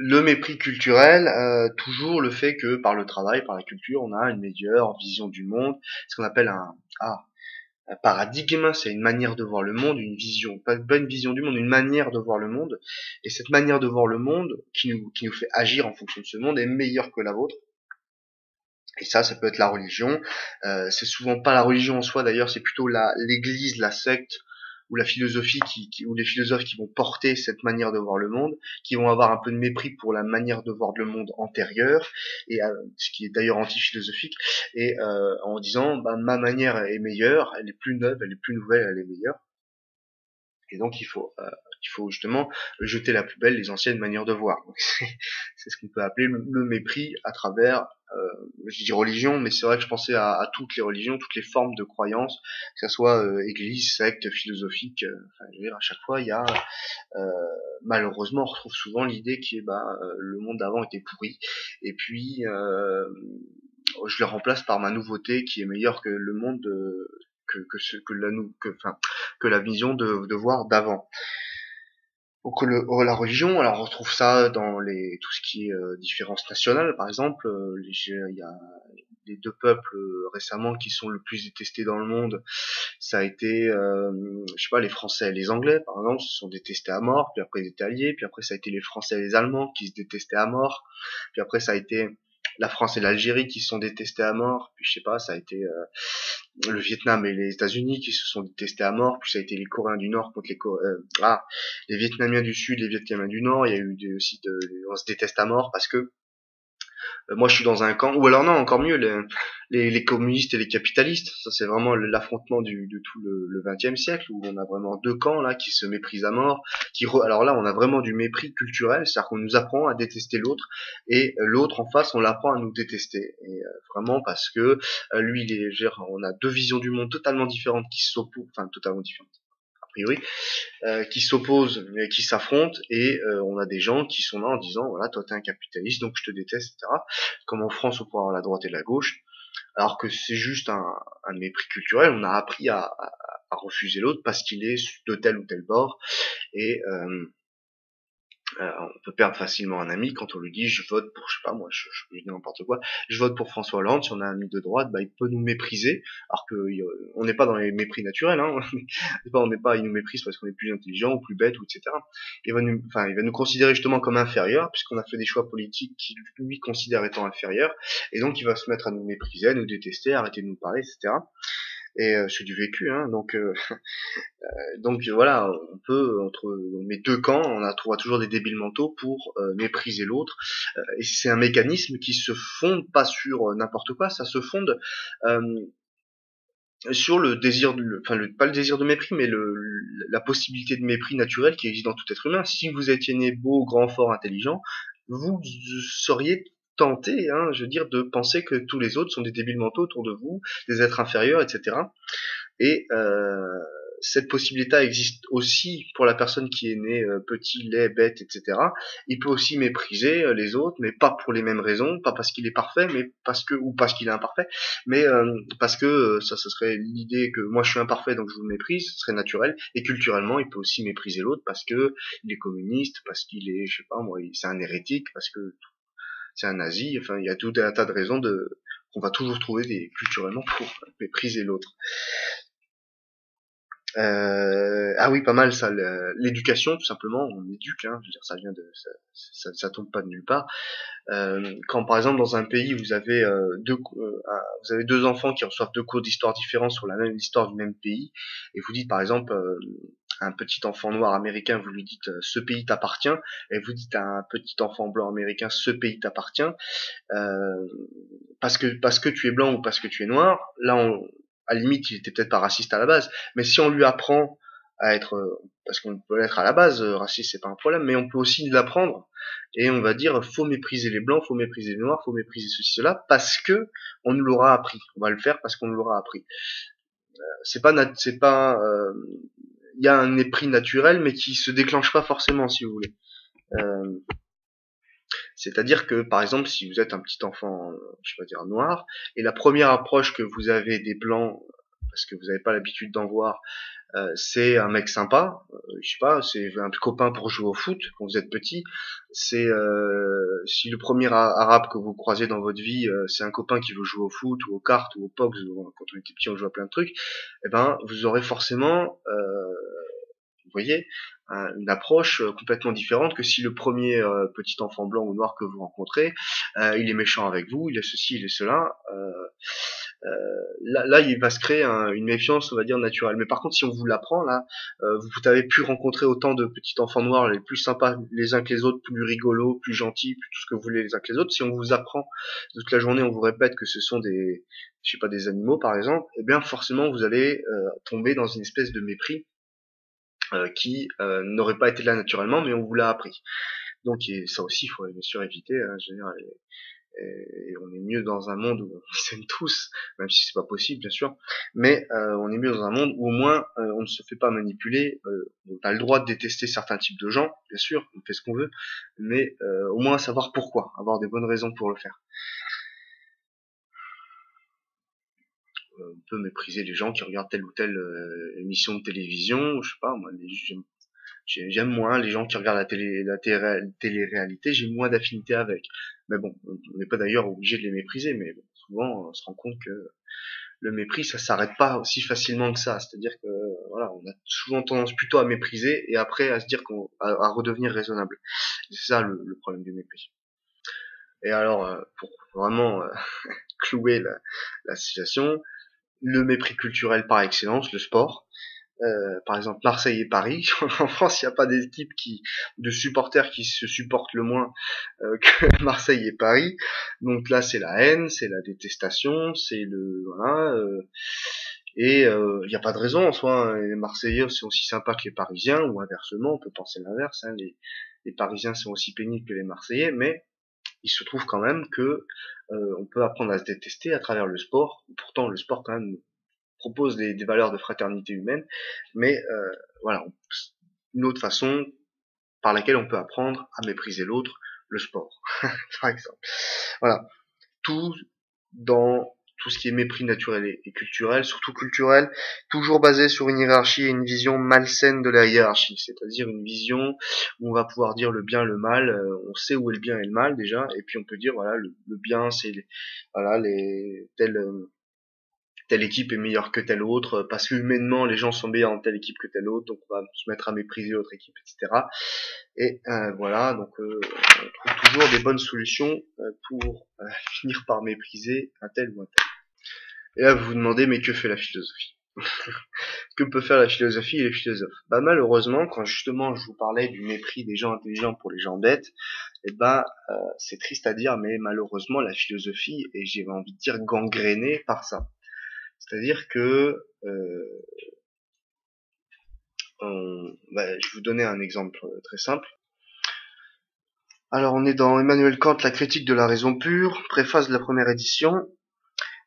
le mépris culturel, toujours le fait que par le travail, par la culture, on a une meilleure vision du monde, ce qu'on appelle un paradigme, c'est une manière de voir le monde, une vision, pas une vision du monde, une manière de voir le monde, et cette manière de voir le monde qui nous fait agir en fonction de ce monde est meilleure que la vôtre. Et ça peut être la religion. C'est souvent pas la religion en soi d'ailleurs, c'est plutôt l'église, la secte, ou la philosophie ou les philosophes qui vont porter cette manière de voir le monde, qui vont avoir un peu de mépris pour la manière de voir le monde antérieure, et ce qui est d'ailleurs anti-philosophique, et en disant bah, ma manière est meilleure, elle est plus neuve, elle est plus nouvelle, elle est meilleure. Et donc il faut justement jeter la poubelle les anciennes manières de voir. C'est ce qu'on peut appeler le mépris à travers, je dis religion, mais c'est vrai que je pensais à toutes les religions, toutes les formes de croyances, que ce soit église, secte, philosophique. Enfin, je veux dire, à chaque fois, il y a malheureusement, on retrouve souvent l'idée que le monde d'avant était pourri, et puis je le remplace par ma nouveauté qui est meilleure que le monde que la vision de voir d'avant. Donc la religion, alors on retrouve ça dans tout ce qui est différence nationale, par exemple. Il y a les deux peuples récemment qui sont le plus détestés dans le monde. Ça a été, je sais pas, les Français et les Anglais, par exemple, se sont détestés à mort. Puis après ils étaient alliés. Puis après ça a été les Français et les Allemands qui se détestaient à mort. Puis après ça a été la France et l'Algérie qui se sont détestés à mort. Puis je sais pas, ça a été le Vietnam et les États-Unis qui se sont détestés à mort. Puis ça a été les Coréens du Nord contre les Vietnamiens du Sud, les Vietnamiens du Nord. Il y a eu on se déteste à mort parce que moi je suis dans un camp, ou alors non, encore mieux, les communistes et les capitalistes. Ça c'est vraiment l'affrontement de tout le XXe siècle, où on a vraiment deux camps là qui se méprisent à mort. Alors là on a vraiment du mépris culturel, c'est-à-dire qu'on nous apprend à détester l'autre, et l'autre en face on l'apprend à nous détester. Et vraiment parce que lui on a deux visions du monde totalement différentes qui s'opposent, enfin totalement différentes a priori, qui s'opposent, mais qui s'affrontent, et on a des gens qui sont là en disant voilà, toi t'es un capitaliste donc je te déteste, etc. Comme en France on peut avoir la droite et la gauche, alors que c'est juste un mépris culturel. On a appris à refuser l'autre parce qu'il est de tel ou tel bord, et on peut perdre facilement un ami quand on lui dit je vote pour, je sais pas moi, je dis n'importe quoi, je vote pour François Hollande. Si on a un ami de droite, bah il peut nous mépriser, alors que on n'est pas dans les mépris naturels, hein. Il nous méprise parce qu'on est plus intelligent ou plus bête, ou etc. Il va nous considérer justement comme inférieur, puisqu'on a fait des choix politiques qui lui considère étant inférieur, et donc il va se mettre à nous mépriser, à nous détester, à arrêter de nous parler, etc. Et c'est du vécu, hein. Donc voilà, on peut, entre mes deux camps, on trouvera toujours des débiles mentaux pour mépriser l'autre. Et c'est un mécanisme qui se fonde pas sur n'importe quoi, ça se fonde euh, sur le désir, pas le désir de mépris, mais la possibilité de mépris naturel qui existe dans tout être humain. Si vous étiez né beau, grand, fort, intelligent, vous seriez tenté, hein, je veux dire, de penser que tous les autres sont des débiles mentaux autour de vous, des êtres inférieurs, etc. Et cette possibilité existe aussi pour la personne qui est née petit, laid, bête, etc. Il peut aussi mépriser les autres, mais pas pour les mêmes raisons, pas parce qu'il est parfait, mais parce qu'il est imparfait, mais parce que ça, ce serait l'idée que moi je suis imparfait donc je vous méprise, ce serait naturel. Et culturellement, il peut aussi mépriser l'autre parce que il est communiste, parce qu'il est, je sais pas moi, c'est un hérétique, parce que c'est un nazi. Enfin, il y a tout un tas de raisons qu'on va toujours trouver culturellement pour mépriser l'autre. Ah oui, pas mal ça, l'éducation tout simplement, on éduque, hein, je veux dire, ça vient ça tombe pas de nulle part. Quand par exemple dans un pays vous avez deux enfants qui reçoivent deux cours d'histoire différents sur la même histoire du même pays, et vous dites par exemple un petit enfant noir américain, vous lui dites ce pays t'appartient, et vous dites à un petit enfant blanc américain ce pays t'appartient, parce que tu es blanc ou parce que tu es noir, là à la limite, il était peut-être pas raciste à la base, mais si on lui apprend à être, parce qu'on peut l'être à la base, raciste c'est pas un problème, mais on peut aussi l'apprendre, et on va dire faut mépriser les blancs, faut mépriser les noirs, faut mépriser ceci, cela, parce que on nous l'aura appris. On va le faire parce qu'on nous l'aura appris. Il y a un mépris naturel, mais qui se déclenche pas forcément, si vous voulez. Euh, C'est-à-dire que, par exemple, si vous êtes un petit enfant, je vais dire noir, et la première approche que vous avez des blancs, parce que vous n'avez pas l'habitude d'en voir, c'est un mec sympa, je sais pas, c'est un copain pour jouer au foot quand vous êtes petit. C'est si le premier arabe que vous croisez dans votre vie, c'est un copain qui veut jouer au foot ou aux cartes ou au pogs, quand on était petit on jouait à plein de trucs, eh ben vous aurez forcément vous voyez, une approche complètement différente que si le premier petit enfant blanc ou noir que vous rencontrez, il est méchant avec vous, il est ceci, il est cela. Là, il va se créer une méfiance, on va dire, naturelle. Mais par contre, si on vous l'apprend, là, vous avez pu rencontrer autant de petits enfants noirs, les plus sympas les uns que les autres, plus rigolos, plus gentils, plus tout ce que vous voulez les uns que les autres. Si on vous apprend toute la journée, on vous répète que ce sont je sais pas, des animaux, par exemple, eh bien, forcément, vous allez tomber dans une espèce de mépris qui n'aurait pas été là naturellement, mais on vous l'a appris. Donc ça aussi, il faut bien sûr éviter. Hein, je veux dire, et on est mieux dans un monde où on s'aime tous, même si c'est pas possible bien sûr, mais on est mieux dans un monde où au moins on ne se fait pas manipuler. On a le droit de détester certains types de gens, bien sûr, on fait ce qu'on veut, mais au moins savoir pourquoi, avoir des bonnes raisons pour le faire. On peut mépriser les gens qui regardent telle ou telle émission de télévision, je sais pas moi, j'aime moins les gens qui regardent la télé-réalité, j'ai moins d'affinité avec. Mais bon, on n'est pas d'ailleurs obligé de les mépriser, mais bon, souvent on se rend compte que le mépris ça s'arrête pas aussi facilement que ça. C'est-à-dire que voilà, on a souvent tendance plutôt à mépriser et après à se dire à redevenir raisonnable. C'est ça le problème du mépris. Et alors, pour vraiment clouer la situation, le mépris culturel par excellence, le sport. Par exemple Marseille et Paris. En France, il n'y a pas d'équipe de supporters qui se supportent le moins que Marseille et Paris. Donc là, c'est la haine, c'est la détestation, c'est le voilà. Et il n'y a pas de raison en soi. Hein. Les Marseillais sont aussi sympas que les Parisiens, ou inversement, on peut penser l'inverse. Hein. Les Parisiens sont aussi pénibles que les Marseillais, mais il se trouve quand même que on peut apprendre à se détester à travers le sport. Pourtant, le sport quand même propose des valeurs de fraternité humaine, mais voilà, une autre façon par laquelle on peut apprendre à mépriser l'autre, le sport, par exemple. Voilà, tout dans tout ce qui est mépris naturel et culturel, surtout culturel, toujours basé sur une hiérarchie et une vision malsaine de la hiérarchie, c'est-à-dire une vision où on va pouvoir dire le bien, le mal, on sait où est le bien et le mal déjà, et puis on peut dire voilà le bien c'est voilà les telle équipe est meilleure que telle autre, parce que humainement les gens sont meilleurs en telle équipe que telle autre, donc on va se mettre à mépriser l'autre équipe, etc. Et voilà, donc on trouve toujours des bonnes solutions pour finir par mépriser un tel ou un tel. Et là vous vous demandez mais que fait la philosophie? Que peut faire la philosophie et les philosophes? Bah malheureusement, quand justement je vous parlais du mépris des gens intelligents pour les gens bêtes, et ben c'est triste à dire, mais malheureusement la philosophie est, j'ai envie de dire, gangrénée par ça. C'est-à-dire que je vais vous donner un exemple très simple. Alors on est dans Emmanuel Kant, la critique de la raison pure, préface de la première édition.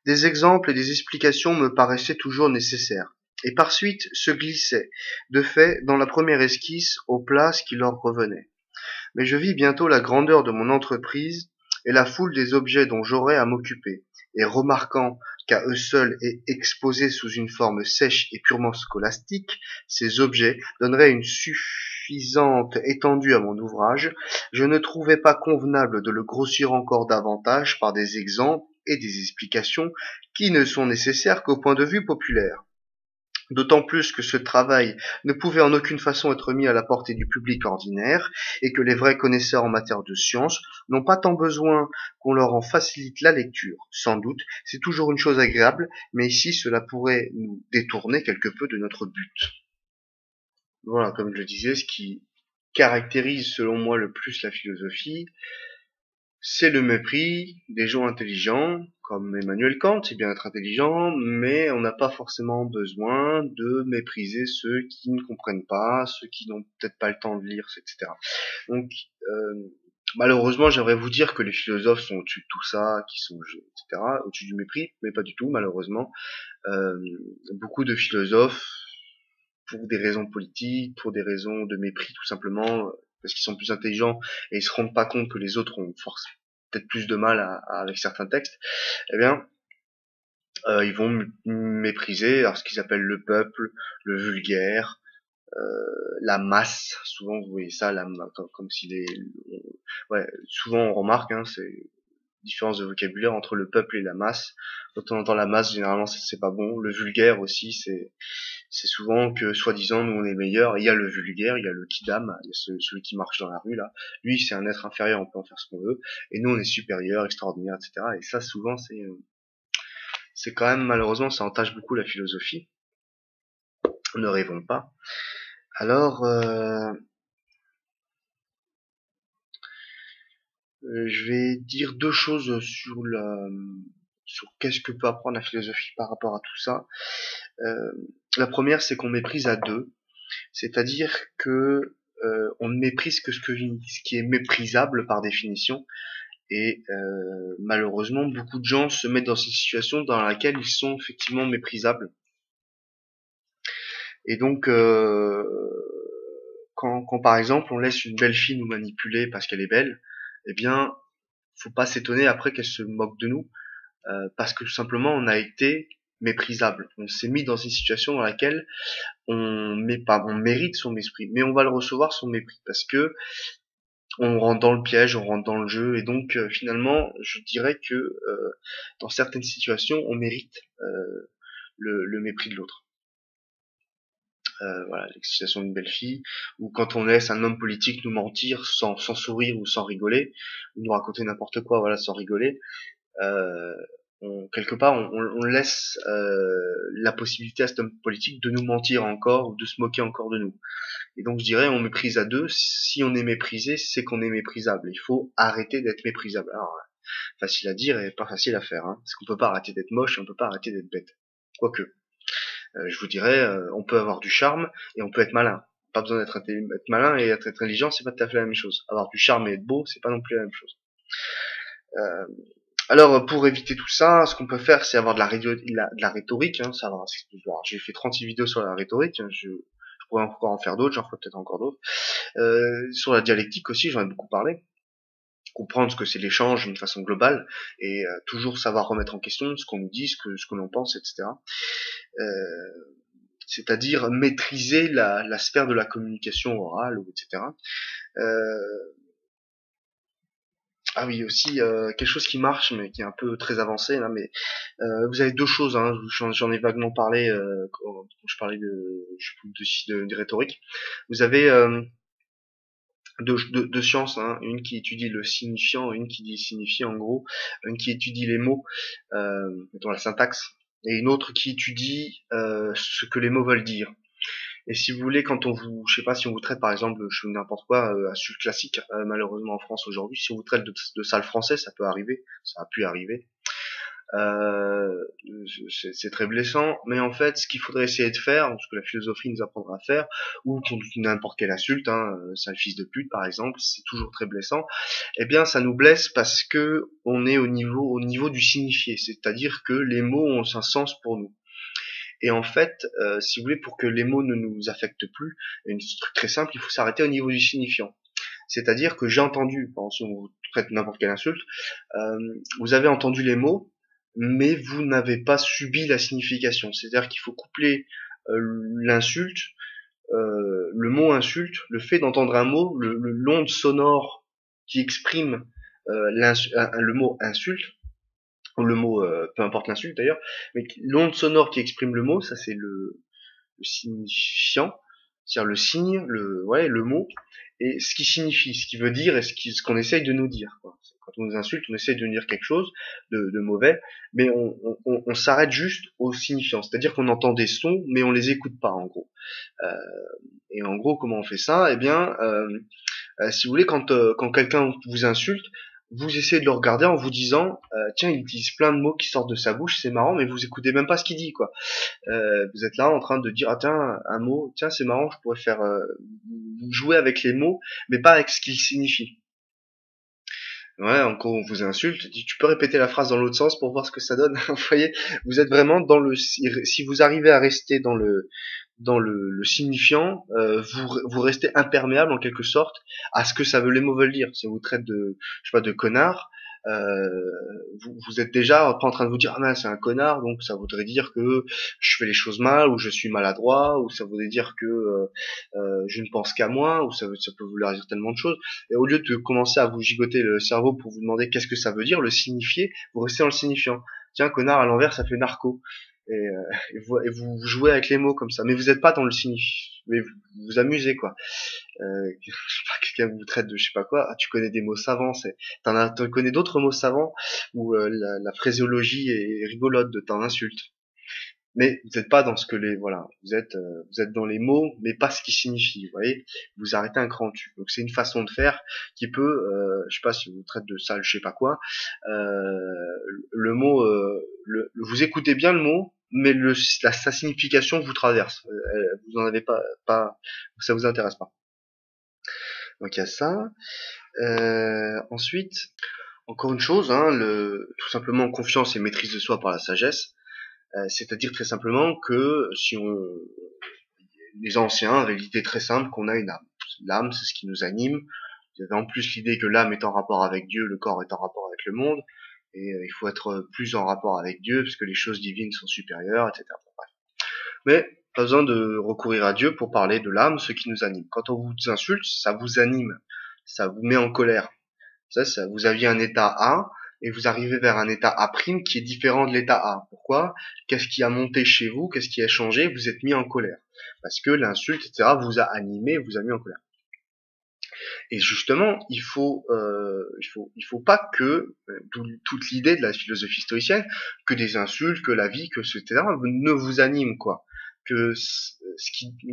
Des exemples et des explications me paraissaient toujours nécessaires, et par suite se glissaient, de fait, dans la première esquisse aux places qui leur revenaient. Mais je vis bientôt la grandeur de mon entreprise et la foule des objets dont j'aurais à m'occuper, et remarquant qu'à eux seuls et exposés sous une forme sèche et purement scolastique, ces objets donneraient une suffisante étendue à mon ouvrage, je ne trouvais pas convenable de le grossir encore davantage par des exemples et des explications qui ne sont nécessaires qu'au point de vue populaire. D'autant plus que ce travail ne pouvait en aucune façon être mis à la portée du public ordinaire, et que les vrais connaisseurs en matière de science n'ont pas tant besoin qu'on leur en facilite la lecture. Sans doute, c'est toujours une chose agréable, mais ici cela pourrait nous détourner quelque peu de notre but. Voilà, comme je le disais, ce qui caractérise selon moi le plus la philosophie, c'est le mépris des gens intelligents, comme Emmanuel Kant, c'est bien être intelligent, mais on n'a pas forcément besoin de mépriser ceux qui ne comprennent pas, ceux qui n'ont peut-être pas le temps de lire, etc. Donc, malheureusement, j'aimerais vous dire que les philosophes sont au-dessus de tout ça, qui sont, etc., au-dessus du mépris, mais pas du tout, malheureusement. Beaucoup de philosophes, pour des raisons politiques, pour des raisons de mépris, tout simplement, parce qu'ils sont plus intelligents et ils se rendent pas compte que les autres ont peut-être plus de mal avec certains textes, eh bien, ils vont mépriser alors ce qu'ils appellent le peuple, le vulgaire, la masse. Souvent, vous voyez ça, comme si ouais, souvent on remarque, hein, c'est différence de vocabulaire entre le peuple et la masse. Quand on entend la masse, généralement, c'est pas bon. Le vulgaire aussi, c'est souvent que, soi-disant, nous on est meilleurs. Il y a le vulgaire, il y a le kidam, il y a celui qui marche dans la rue là. Lui, c'est un être inférieur, on peut en faire ce qu'on veut. Et nous, on est supérieur, extraordinaire, etc. Et ça, souvent, c'est quand même malheureusement ça entache beaucoup la philosophie. Ne rêvons pas. Alors, je vais dire deux choses sur qu'est-ce que peut apprendre la philosophie par rapport à tout ça. Euh, la première, c'est qu'on méprise à deux, c'est-à-dire que on ne méprise que ce qui est méprisable par définition. Et malheureusement, beaucoup de gens se mettent dans une situation dans laquelle ils sont effectivement méprisables. Et donc, quand par exemple on laisse une belle fille nous manipuler parce qu'elle est belle, eh bien, faut pas s'étonner après qu'elle se moque de nous, parce que tout simplement on a été méprisable. On s'est mis dans une situation dans laquelle on mérite son mépris, mais on va le recevoir son mépris parce que on rentre dans le piège, on rentre dans le jeu, et donc finalement, je dirais que dans certaines situations, on mérite le mépris de l'autre. Voilà, l'excitation d'une belle fille, ou quand on laisse un homme politique nous mentir sans sourire ou sans rigoler, ou nous raconter n'importe quoi, voilà, sans rigoler, euh, quelque part, on laisse la possibilité à cet homme politique de nous mentir encore, ou de se moquer encore de nous. Et donc je dirais, on méprise à deux. Si on est méprisé, c'est qu'on est méprisable. Il faut arrêter d'être méprisable. Alors, facile à dire et pas facile à faire, hein. Parce qu'on peut pas arrêter d'être moche et on peut pas arrêter d'être bête. Quoique, je vous dirais, on peut avoir du charme et on peut être malin. Pas besoin d'être être malin et être intelligent, c'est pas tout à fait la même chose. Avoir du charme et être beau, c'est pas non plus la même chose. Euh, alors, pour éviter tout ça, ce qu'on peut faire, c'est avoir de la rhétorique. Hein, ça, alors, j'ai fait 36 vidéos sur la rhétorique. Je pourrais encore en faire d'autres, j'en ferai peut-être encore d'autres. Sur la dialectique aussi, j'en ai beaucoup parlé. Comprendre ce que c'est l'échange d'une façon globale et toujours savoir remettre en question ce qu'on nous dit, ce que l'on pense, etc. Euh, C'est-à-dire maîtriser la sphère de la communication orale, etc. Euh, ah oui, aussi quelque chose qui marche, mais qui est un peu très avancé là. Mais vous avez deux choses, hein, j'en ai vaguement parlé quand je parlais de rhétorique. Vous avez deux sciences, hein, une qui étudie le signifiant, une qui dit signifier en gros, une qui étudie les mots, mettons la syntaxe, et une autre qui étudie ce que les mots veulent dire. Et si vous voulez, quand je sais pas, si on vous traite par exemple, je fais n'importe quoi, insulte classique, malheureusement en France aujourd'hui, si on vous traite de sale français, ça peut arriver, ça a pu arriver. Euh, c'est très blessant, mais en fait, ce qu'il faudrait essayer de faire, ce que la philosophie nous apprendra à faire, ou contre n'importe quelle insulte, hein, sale fils de pute par exemple, c'est toujours très blessant. Eh bien, ça nous blesse parce que on est au niveau du signifié, c'est-à-dire que les mots ont un sens pour nous. Et en fait, si vous voulez, pour que les mots ne nous affectent plus, un truc très simple, il faut s'arrêter au niveau du signifiant. C'est-à-dire que j'ai entendu, par exemple, si on vous traite n'importe quelle insulte, vous avez entendu les mots, mais vous n'avez pas subi la signification. C'est-à-dire qu'il faut coupler l'insulte, le mot insulte, le fait d'entendre un mot, l'onde sonore qui exprime le mot insulte, ou le mot, peu importe l'insulte d'ailleurs, mais l'onde sonore qui exprime le mot, ça c'est le signifiant, c'est-à-dire le signe, le mot, et ce qui signifie, ce qui veut dire et ce qu'on essaye de nous dire, quoi. Quand on nous insulte, on essaye de nous dire quelque chose de mauvais, mais on s'arrête juste au signifiant, c'est-à-dire qu'on entend des sons, mais on les écoute pas, en gros. Euh, et en gros, comment on fait ça? Eh bien, si vous voulez, quand quelqu'un vous insulte, vous essayez de le regarder en vous disant, tiens, il utilise plein de mots qui sortent de sa bouche, c'est marrant, mais vous écoutez même pas ce qu'il dit, quoi. Vous êtes là en train de dire, ah tiens, un mot, tiens, c'est marrant, je pourrais faire jouer avec les mots, mais pas avec ce qu'ils signifient. Ouais, encore on vous insulte, tu peux répéter la phrase dans l'autre sens pour voir ce que ça donne. Vous voyez, vous êtes vraiment dans si vous arrivez à rester le signifiant, vous restez imperméable en quelque sorte à ce que les mots veulent dire. Si on vous traite je sais pas, de connard, euh, vous êtes déjà pas en train de vous dire, ah ben c'est un connard, donc ça voudrait dire que je fais les choses mal, ou je suis maladroit, ou ça voudrait dire que je ne pense qu'à moi, ou ça peut vouloir dire tellement de choses. Et au lieu de commencer à vous gigoter le cerveau pour vous demander qu'est-ce que ça veut dire, le signifier, vous restez dans le signifiant. Tiens, connard à l'envers, ça fait narco. et vous jouez avec les mots comme ça. Mais vous n'êtes pas dans le signifie, mais vous vous amusez quoi. Je sais pas, quelqu'un vous traite de je sais pas quoi, ah, tu connais des mots savants, t'en connais d'autres mots savants où la phraséologie est rigolote de t'en insulte. Mais vous n'êtes pas dans ce que voilà, vous êtes dans les mots, mais pas ce qu'ils signifient. Vous voyez, vous arrêtez un cran dessus. Donc c'est une façon de faire qui peut, je sais pas si vous traite de sale, je sais pas quoi. Le mot, vous écoutez bien le mot, mais sa signification vous traverse. Vous en avez pas, ça vous intéresse pas. Donc il y a ça. Ensuite, encore une chose, hein, tout simplement confiance et maîtrise de soi par la sagesse. C'est-à-dire très simplement que les anciens avaient l'idée très simple qu'on a une âme. L'âme, c'est ce qui nous anime. Vous avez en plus l'idée que l'âme est en rapport avec Dieu, le corps est en rapport avec le monde, et il faut être plus en rapport avec Dieu, parce que les choses divines sont supérieures, etc. Mais pas besoin de recourir à Dieu pour parler de l'âme, ce qui nous anime. Quand on vous insulte, ça vous anime, ça vous met en colère. Vous aviez un état A, et vous arrivez vers un état A' qui est différent de l'état A. Pourquoi? Qu'est-ce qui a monté chez vous? Qu'est-ce qui a changé? Vous êtes mis en colère. Parce que l'insulte, etc., vous a animé, vous a mis en colère. Et justement, il faut pas que, toute l'idée de la philosophie stoïcienne, que des insultes, que la vie, que etc., ne vous anime, quoi. Que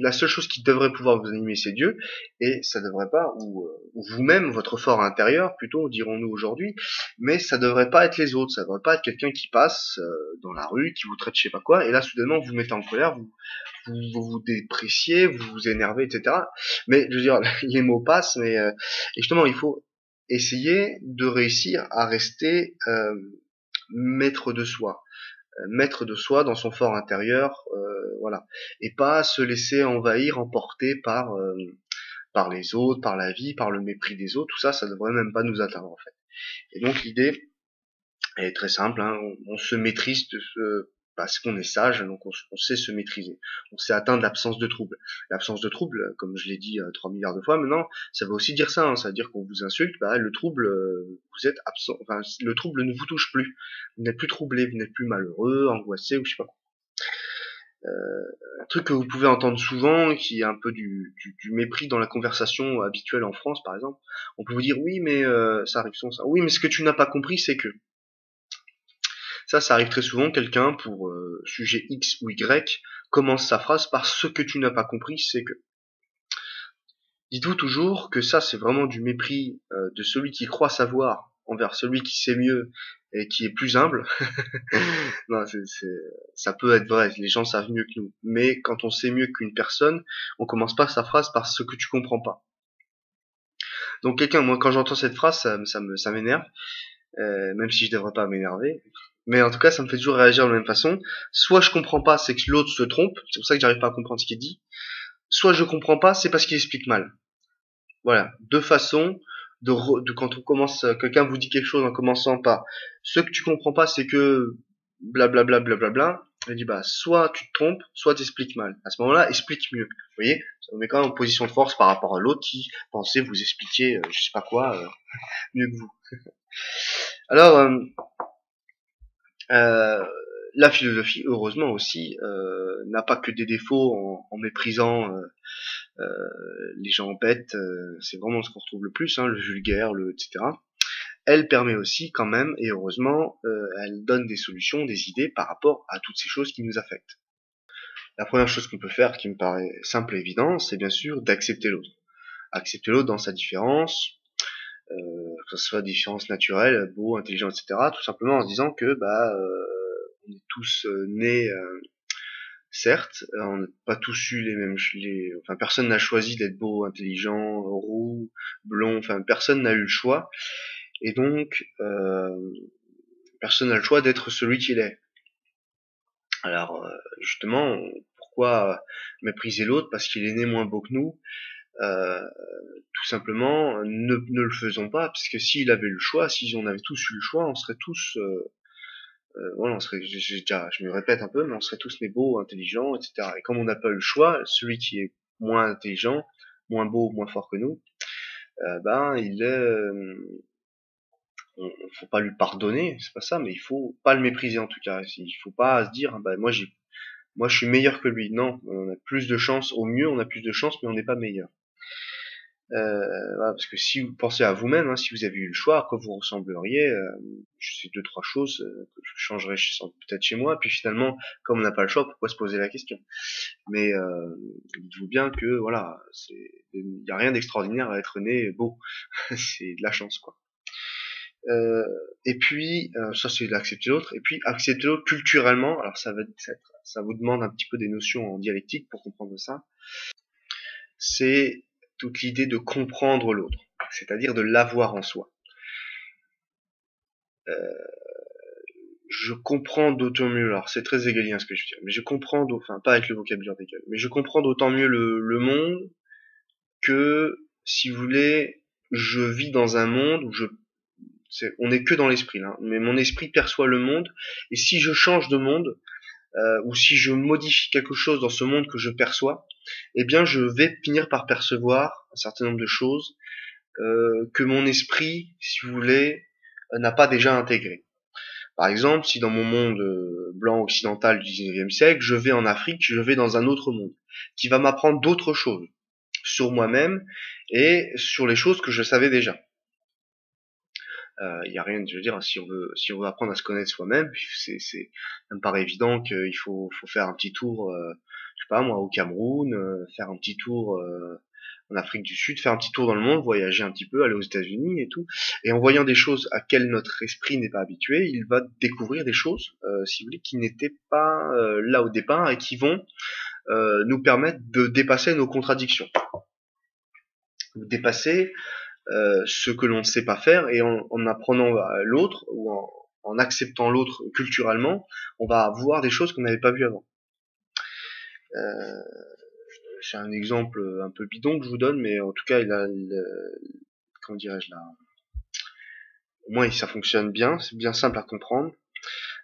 la seule chose qui devrait pouvoir vous animer, c'est Dieu, et ça devrait pas, ou vous-même, votre fort intérieur, plutôt, dirons-nous aujourd'hui, mais ça devrait pas être les autres, ça devrait pas être quelqu'un qui passe dans la rue, qui vous traite je sais pas quoi, et là, soudainement, vous vous mettez en colère, vous dépréciez, vous vous énervez, etc. Mais je veux dire, les mots passent, mais et justement, il faut essayer de réussir à rester maître de soi, maître de soi dans son fort intérieur, voilà, et pas se laisser envahir, emporter par les autres, par la vie, par le mépris des autres. Tout ça, ça devrait même pas nous atteindre en fait. Et donc l'idée est très simple, hein, on se maîtrise parce qu'on est sage, donc on sait se maîtriser. On sait atteindre l'absence de trouble. L'absence de trouble, comme je l'ai dit 3 milliards de fois maintenant, ça veut aussi dire ça, hein, ça veut dire qu'on vous insulte, le trouble, vous êtes absent, enfin, le trouble ne vous touche plus. Vous n'êtes plus troublé, vous n'êtes plus malheureux, angoissé, ou je sais pas quoi. Un truc que vous pouvez entendre souvent, qui est un peu du mépris dans la conversation habituelle en France, par exemple, on peut vous dire, oui, mais ça arrive souvent ça. Oui, mais ce que tu n'as pas compris, c'est que ça arrive très souvent, quelqu'un, pour sujet X ou Y, commence sa phrase par ce que tu n'as pas compris, c'est que. Dites-vous toujours que ça, c'est vraiment du mépris de celui qui croit savoir envers celui qui sait mieux et qui est plus humble. Non, ça peut être vrai, les gens savent mieux que nous. Mais quand on sait mieux qu'une personne, on commence pas sa phrase par ce que tu comprends pas. Donc moi, quand j'entends cette phrase, ça m'énerve, même si je devrais pas m'énerver. Mais en tout cas, ça me fait toujours réagir de la même façon. Soit je comprends pas, c'est que l'autre se trompe, c'est pour ça que j'arrive pas à comprendre ce qu'il dit. Soit je comprends pas, c'est parce qu'il explique mal. Voilà, deux façons de quand on commence, quelqu'un vous dit quelque chose en commençant par ce que tu comprends pas, c'est que blablabla blablabla. Il dit soit tu te trompes, soit tu expliques mal. À ce moment-là, explique mieux. Vous voyez, ça vous met quand même en position de force par rapport à l'autre qui pensait vous expliquer, je sais pas quoi, mieux que vous. Alors, la philosophie, heureusement aussi, n'a pas que des défauts en méprisant les gens bêtes, c'est vraiment ce qu'on retrouve le plus, hein, le vulgaire, etc. Elle permet aussi quand même, et heureusement, elle donne des solutions, des idées par rapport à toutes ces choses qui nous affectent. La première chose qu'on peut faire, qui me paraît simple et évidente, c'est bien sûr d'accepter l'autre. Accepter l'autre dans sa différence, que ce soit différence naturelle, beau, intelligent, etc. Tout simplement en se disant que on est tous nés, certes, on n'a pas tous eu enfin personne n'a choisi d'être beau, intelligent, roux, blond, enfin personne n'a eu le choix, et donc personne n'a le choix d'être celui qu'il est. Alors justement, pourquoi mépriser l'autre parce qu'il est né moins beau que nous? Tout simplement, ne le faisons pas, parce que s'il avait le choix, si on avait tous eu le choix, on serait tous voilà, je me répète un peu, mais on serait tous nés beaux, intelligents, etc. Et comme on n'a pas eu le choix, celui qui est moins intelligent, moins beau, moins fort que nous, il est, faut pas lui pardonner, c'est pas ça, mais il faut pas le mépriser en tout cas. Il faut pas se dire, bah moi je suis meilleur que lui. Non, on a plus de chance, au mieux on a plus de chance, mais on n'est pas meilleur. Voilà, parce que si vous pensez à vous-même, hein, si vous avez eu le choix, à quoi vous ressembleriez, je sais deux trois choses que je changerais peut-être chez moi. Puis finalement, comme on n'a pas le choix, pourquoi se poser la question? Mais dites-vous bien que voilà, il y a rien d'extraordinaire à être né beau, c'est de la chance quoi. Euh, et puis ça c'est d'accepter l'autre. Et puis accepter l'autre culturellement. Alors ça vous demande un petit peu des notions en dialectique pour comprendre ça. C'est toute l'idée de comprendre l'autre, c'est-à-dire de l'avoir en soi. Je comprends d'autant mieux, alors c'est très hegelien ce que je veux dire, mais je comprends, enfin pas avec le vocabulaire d'Hegel, mais je comprends d'autant mieux le monde que, si vous voulez, je vis dans un monde où on n'est que dans l'esprit là, mais mon esprit perçoit le monde, et si je change de monde, ou si je modifie quelque chose dans ce monde que je perçois, eh bien je vais finir par percevoir un certain nombre de choses que mon esprit, si vous voulez, n'a pas déjà intégré. Par exemple, si dans mon monde blanc occidental du 19e siècle, je vais en Afrique, je vais dans un autre monde, qui va m'apprendre d'autres choses sur moi-même et sur les choses que je savais déjà. Il y a rien, je veux dire, si on veut apprendre à se connaître soi-même, ça me paraît évident qu'il faut faire un petit tour, je sais pas moi, au Cameroun, faire un petit tour en Afrique du Sud, faire un petit tour dans le monde, voyager un petit peu, aller aux États-Unis et tout. Et en voyant des choses à quelles notre esprit n'est pas habitué, il va découvrir des choses, si vous voulez, qui n'étaient pas là au départ et qui vont nous permettre de dépasser nos contradictions. Dépasser ce que l'on ne sait pas faire, et en apprenant l'autre ou en acceptant l'autre culturellement, on va voir des choses qu'on n'avait pas vues avant. C'est un exemple un peu bidon que je vous donne, mais en tout cas, comment dirais-je là, au moins ça fonctionne bien, c'est bien simple à comprendre.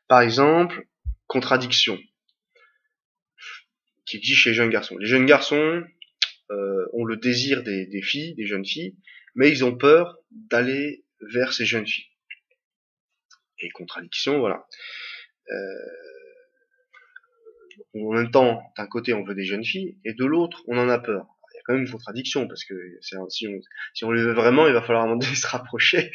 Par exemple, contradiction qui existe chez les jeunes garçons. Les jeunes garçons ont le désir des filles, des jeunes filles, mais ils ont peur d'aller vers ces jeunes filles. Et contradiction, voilà. En même temps, d'un côté, on veut des jeunes filles, et de l'autre, on en a peur. Il y a quand même une contradiction, parce que si on le veut vraiment, il va falloir à un moment donné se rapprocher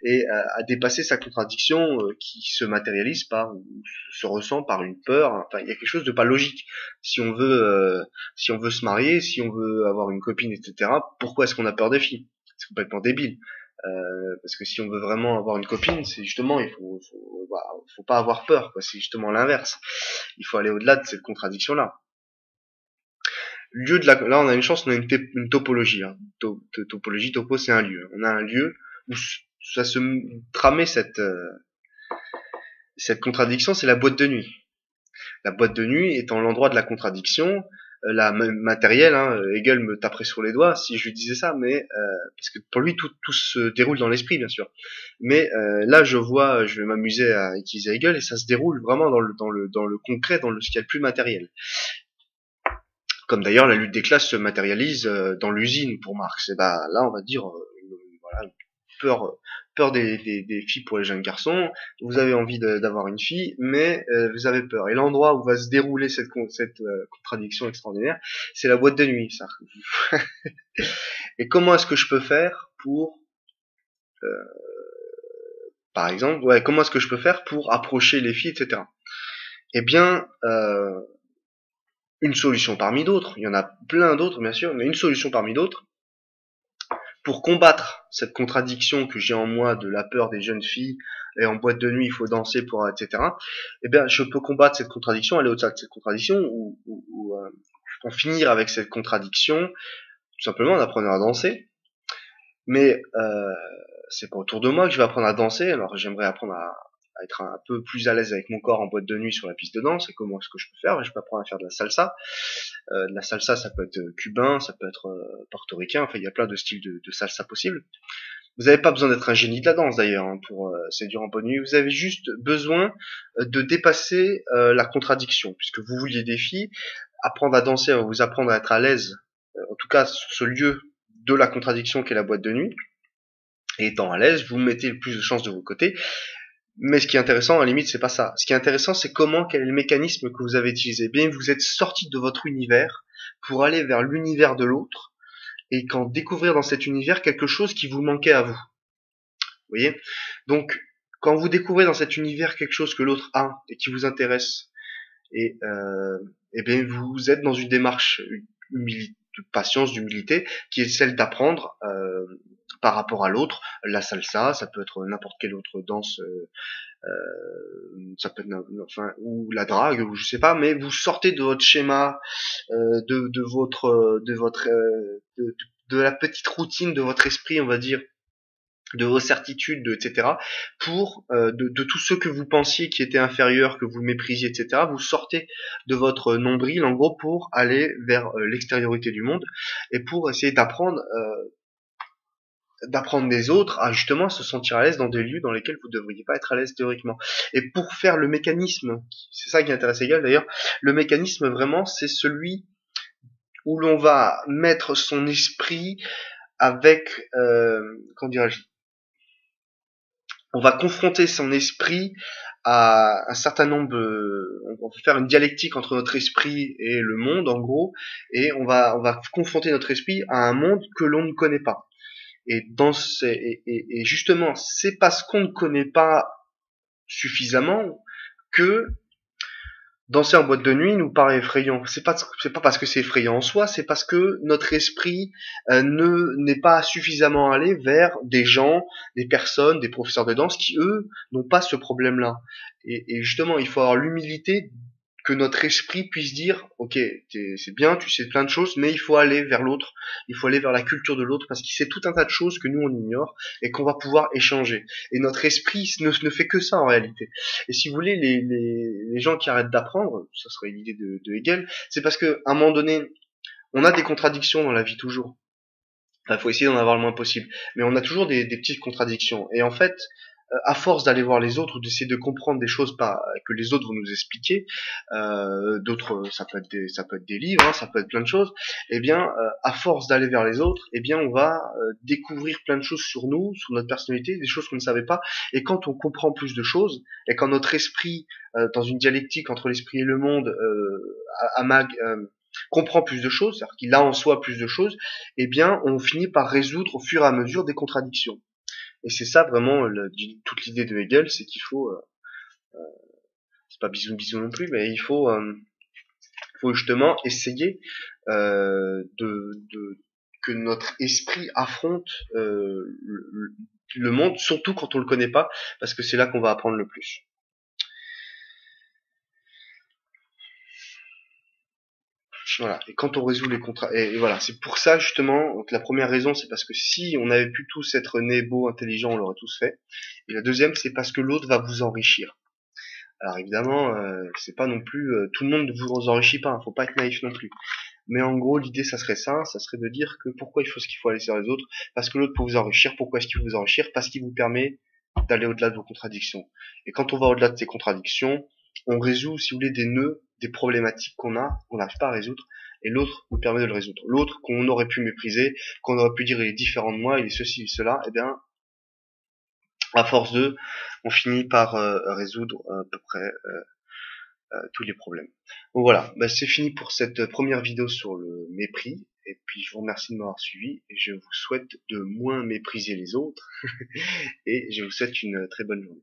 et à dépasser sa contradiction qui se matérialise par, ou se ressent par une peur. Enfin, il y a quelque chose de pas logique. Si on veut se marier, si on veut avoir une copine, etc., pourquoi est-ce qu'on a peur des filles? C'est complètement débile. Parce que si on veut vraiment avoir une copine, c'est justement, faut pas avoir peur, quoi. C'est justement l'inverse. Il faut aller au-delà de cette contradiction-là. Là, on a une chance, on a une topologie. Hein. Topologie, topo, c'est un lieu. On a un lieu où ça se tramait cette contradiction, c'est la boîte de nuit. La boîte de nuit étant l'endroit de la contradiction, la matérielle, hein, Hegel me taperait sur les doigts si je lui disais ça, mais parce que pour lui tout se déroule dans l'esprit bien sûr. Mais là je vais m'amuser à utiliser Hegel et ça se déroule vraiment dans le concret, dans ce qu'il y a de plus matériel. Comme d'ailleurs la lutte des classes se matérialise dans l'usine pour Marx. Et bah là on va dire voilà, peur des filles pour les jeunes garçons. Vous avez envie d'avoir une fille, mais vous avez peur. Et l'endroit où va se dérouler cette contradiction extraordinaire, c'est la boîte de nuit. Ça. Et comment est-ce que je peux faire pour, par exemple, comment est-ce que je peux faire pour approcher les filles, etc. Eh bien, une solution parmi d'autres. Il y en a plein d'autres, bien sûr, mais une solution parmi d'autres. Pour combattre cette contradiction que j'ai en moi de la peur des jeunes filles et en boîte de nuit il faut danser pour etc. Eh bien je peux combattre cette contradiction, aller au-delà de cette contradiction ou en finir avec cette contradiction tout simplement en apprenant à danser. Mais c'est pas autour de moi que je vais apprendre à danser. Alors j'aimerais apprendre à être un peu plus à l'aise avec mon corps en boîte de nuit sur la piste de danse. Et comment est-ce que je peux faire? Je peux apprendre à faire de la salsa. De la salsa, ça peut être cubain, ça peut être portoricain. Enfin, il y a plein de styles de salsa possibles. Vous n'avez pas besoin d'être un génie de la danse d'ailleurs hein, pour séduire en bonne nuit. Vous avez juste besoin de dépasser la contradiction. Puisque vous vouliez des filles, apprendre à danser, vous apprendre à être à l'aise, en tout cas sur ce lieu de la contradiction qu'est la boîte de nuit. Et étant à l'aise, vous mettez le plus de chances de vos côtés. Mais ce qui est intéressant, à la limite, c'est pas ça. Ce qui est intéressant, c'est quel est le mécanisme que vous avez utilisé. Eh bien, vous êtes sorti de votre univers pour aller vers l'univers de l'autre et quand découvrir dans cet univers quelque chose qui vous manquait à vous. Vous voyez? Donc, quand vous découvrez dans cet univers quelque chose que l'autre a et qui vous intéresse, et bien, vous êtes dans une démarche de patience, d'humilité, qui est celle d'apprendre par rapport à l'autre. La salsa, ça peut être n'importe quelle autre danse ça peut être enfin ou la drague ou je sais pas, mais vous sortez de votre schéma de la petite routine de votre esprit, on va dire, de vos certitudes, etc. Pour de tous ceux que vous pensiez qui étaient inférieurs, que vous méprisiez, etc. Vous sortez de votre nombril en gros pour aller vers l'extériorité du monde et pour essayer d'apprendre des autres à justement se sentir à l'aise dans des lieux dans lesquels vous ne devriez pas être à l'aise théoriquement. Et pour faire le mécanisme, c'est ça qui intéresse Hegel d'ailleurs, le mécanisme vraiment c'est celui où l'on va mettre son esprit avec, comment dirais-je, on va confronter son esprit à un certain nombre, on va faire une dialectique entre notre esprit et le monde en gros, et on va confronter notre esprit à un monde que l'on ne connaît pas. Et justement, c'est parce qu'on ne connaît pas suffisamment que danser en boîte de nuit nous paraît effrayant. C'est pas parce que c'est effrayant en soi, c'est parce que notre esprit n'est pas suffisamment allé vers des gens, des personnes, des professeurs de danse qui eux n'ont pas ce problème-là. Et justement, il faut avoir l'humilité que notre esprit puisse dire, ok, c'est bien, tu sais plein de choses, mais il faut aller vers l'autre, il faut aller vers la culture de l'autre, parce qu'il sait tout un tas de choses que nous on ignore et qu'on va pouvoir échanger. Et notre esprit ne fait que ça en réalité. Et si vous voulez, les gens qui arrêtent d'apprendre, ça serait l'idée de Hegel, c'est parce qu'à un moment donné, on a des contradictions dans la vie toujours. Enfin, faut essayer d'en avoir le moins possible. Mais on a toujours des petites contradictions. Et en fait, à force d'aller voir les autres ou d'essayer de comprendre des choses que les autres vont nous expliquer, d'autres, ça peut être des livres, hein, ça peut être plein de choses. Eh bien, à force d'aller vers les autres, eh bien, on va découvrir plein de choses sur nous, sur notre personnalité, des choses qu'on ne savait pas. Et quand on comprend plus de choses, et quand notre esprit, dans une dialectique entre l'esprit et le monde, comprend plus de choses, c'est-à-dire qu'il a en soi plus de choses, eh bien, on finit par résoudre au fur et à mesure des contradictions. Et c'est ça vraiment toute l'idée de Hegel, c'est qu'il faut, c'est pas bisou bisou non plus, mais faut justement essayer que notre esprit affronte le monde, surtout quand on le connaît pas, parce que c'est là qu'on va apprendre le plus. Voilà. Et quand on résout les contrats, et voilà, c'est pour ça justement que la première raison, c'est parce que si on avait pu tous être nés beaux, intelligents, on l'aurait tous fait. Et la deuxième, c'est parce que l'autre va vous enrichir. Alors évidemment, c'est pas non plus tout le monde ne vous enrichit pas, hein, faut pas être naïf non plus. Mais en gros, l'idée, ça serait ça, ça serait de dire que pourquoi il faut ce qu'il faut aller sur les autres, parce que l'autre peut vous enrichir. Pourquoi est-ce qu'il vous enrichir? Parce qu'il vous permet d'aller au-delà de vos contradictions. Et quand on va au-delà de ces contradictions, on résout, si vous voulez, des nœuds, des problématiques qu'on n'arrive pas à résoudre, et l'autre nous permet de le résoudre. L'autre qu'on aurait pu mépriser, qu'on aurait pu dire il est différent de moi, il est ceci, il est cela, eh bien, à force de, on finit par résoudre à peu près tous les problèmes. Donc voilà, bah, c'est fini pour cette première vidéo sur le mépris. Et puis je vous remercie de m'avoir suivi et je vous souhaite de moins mépriser les autres et je vous souhaite une très bonne journée.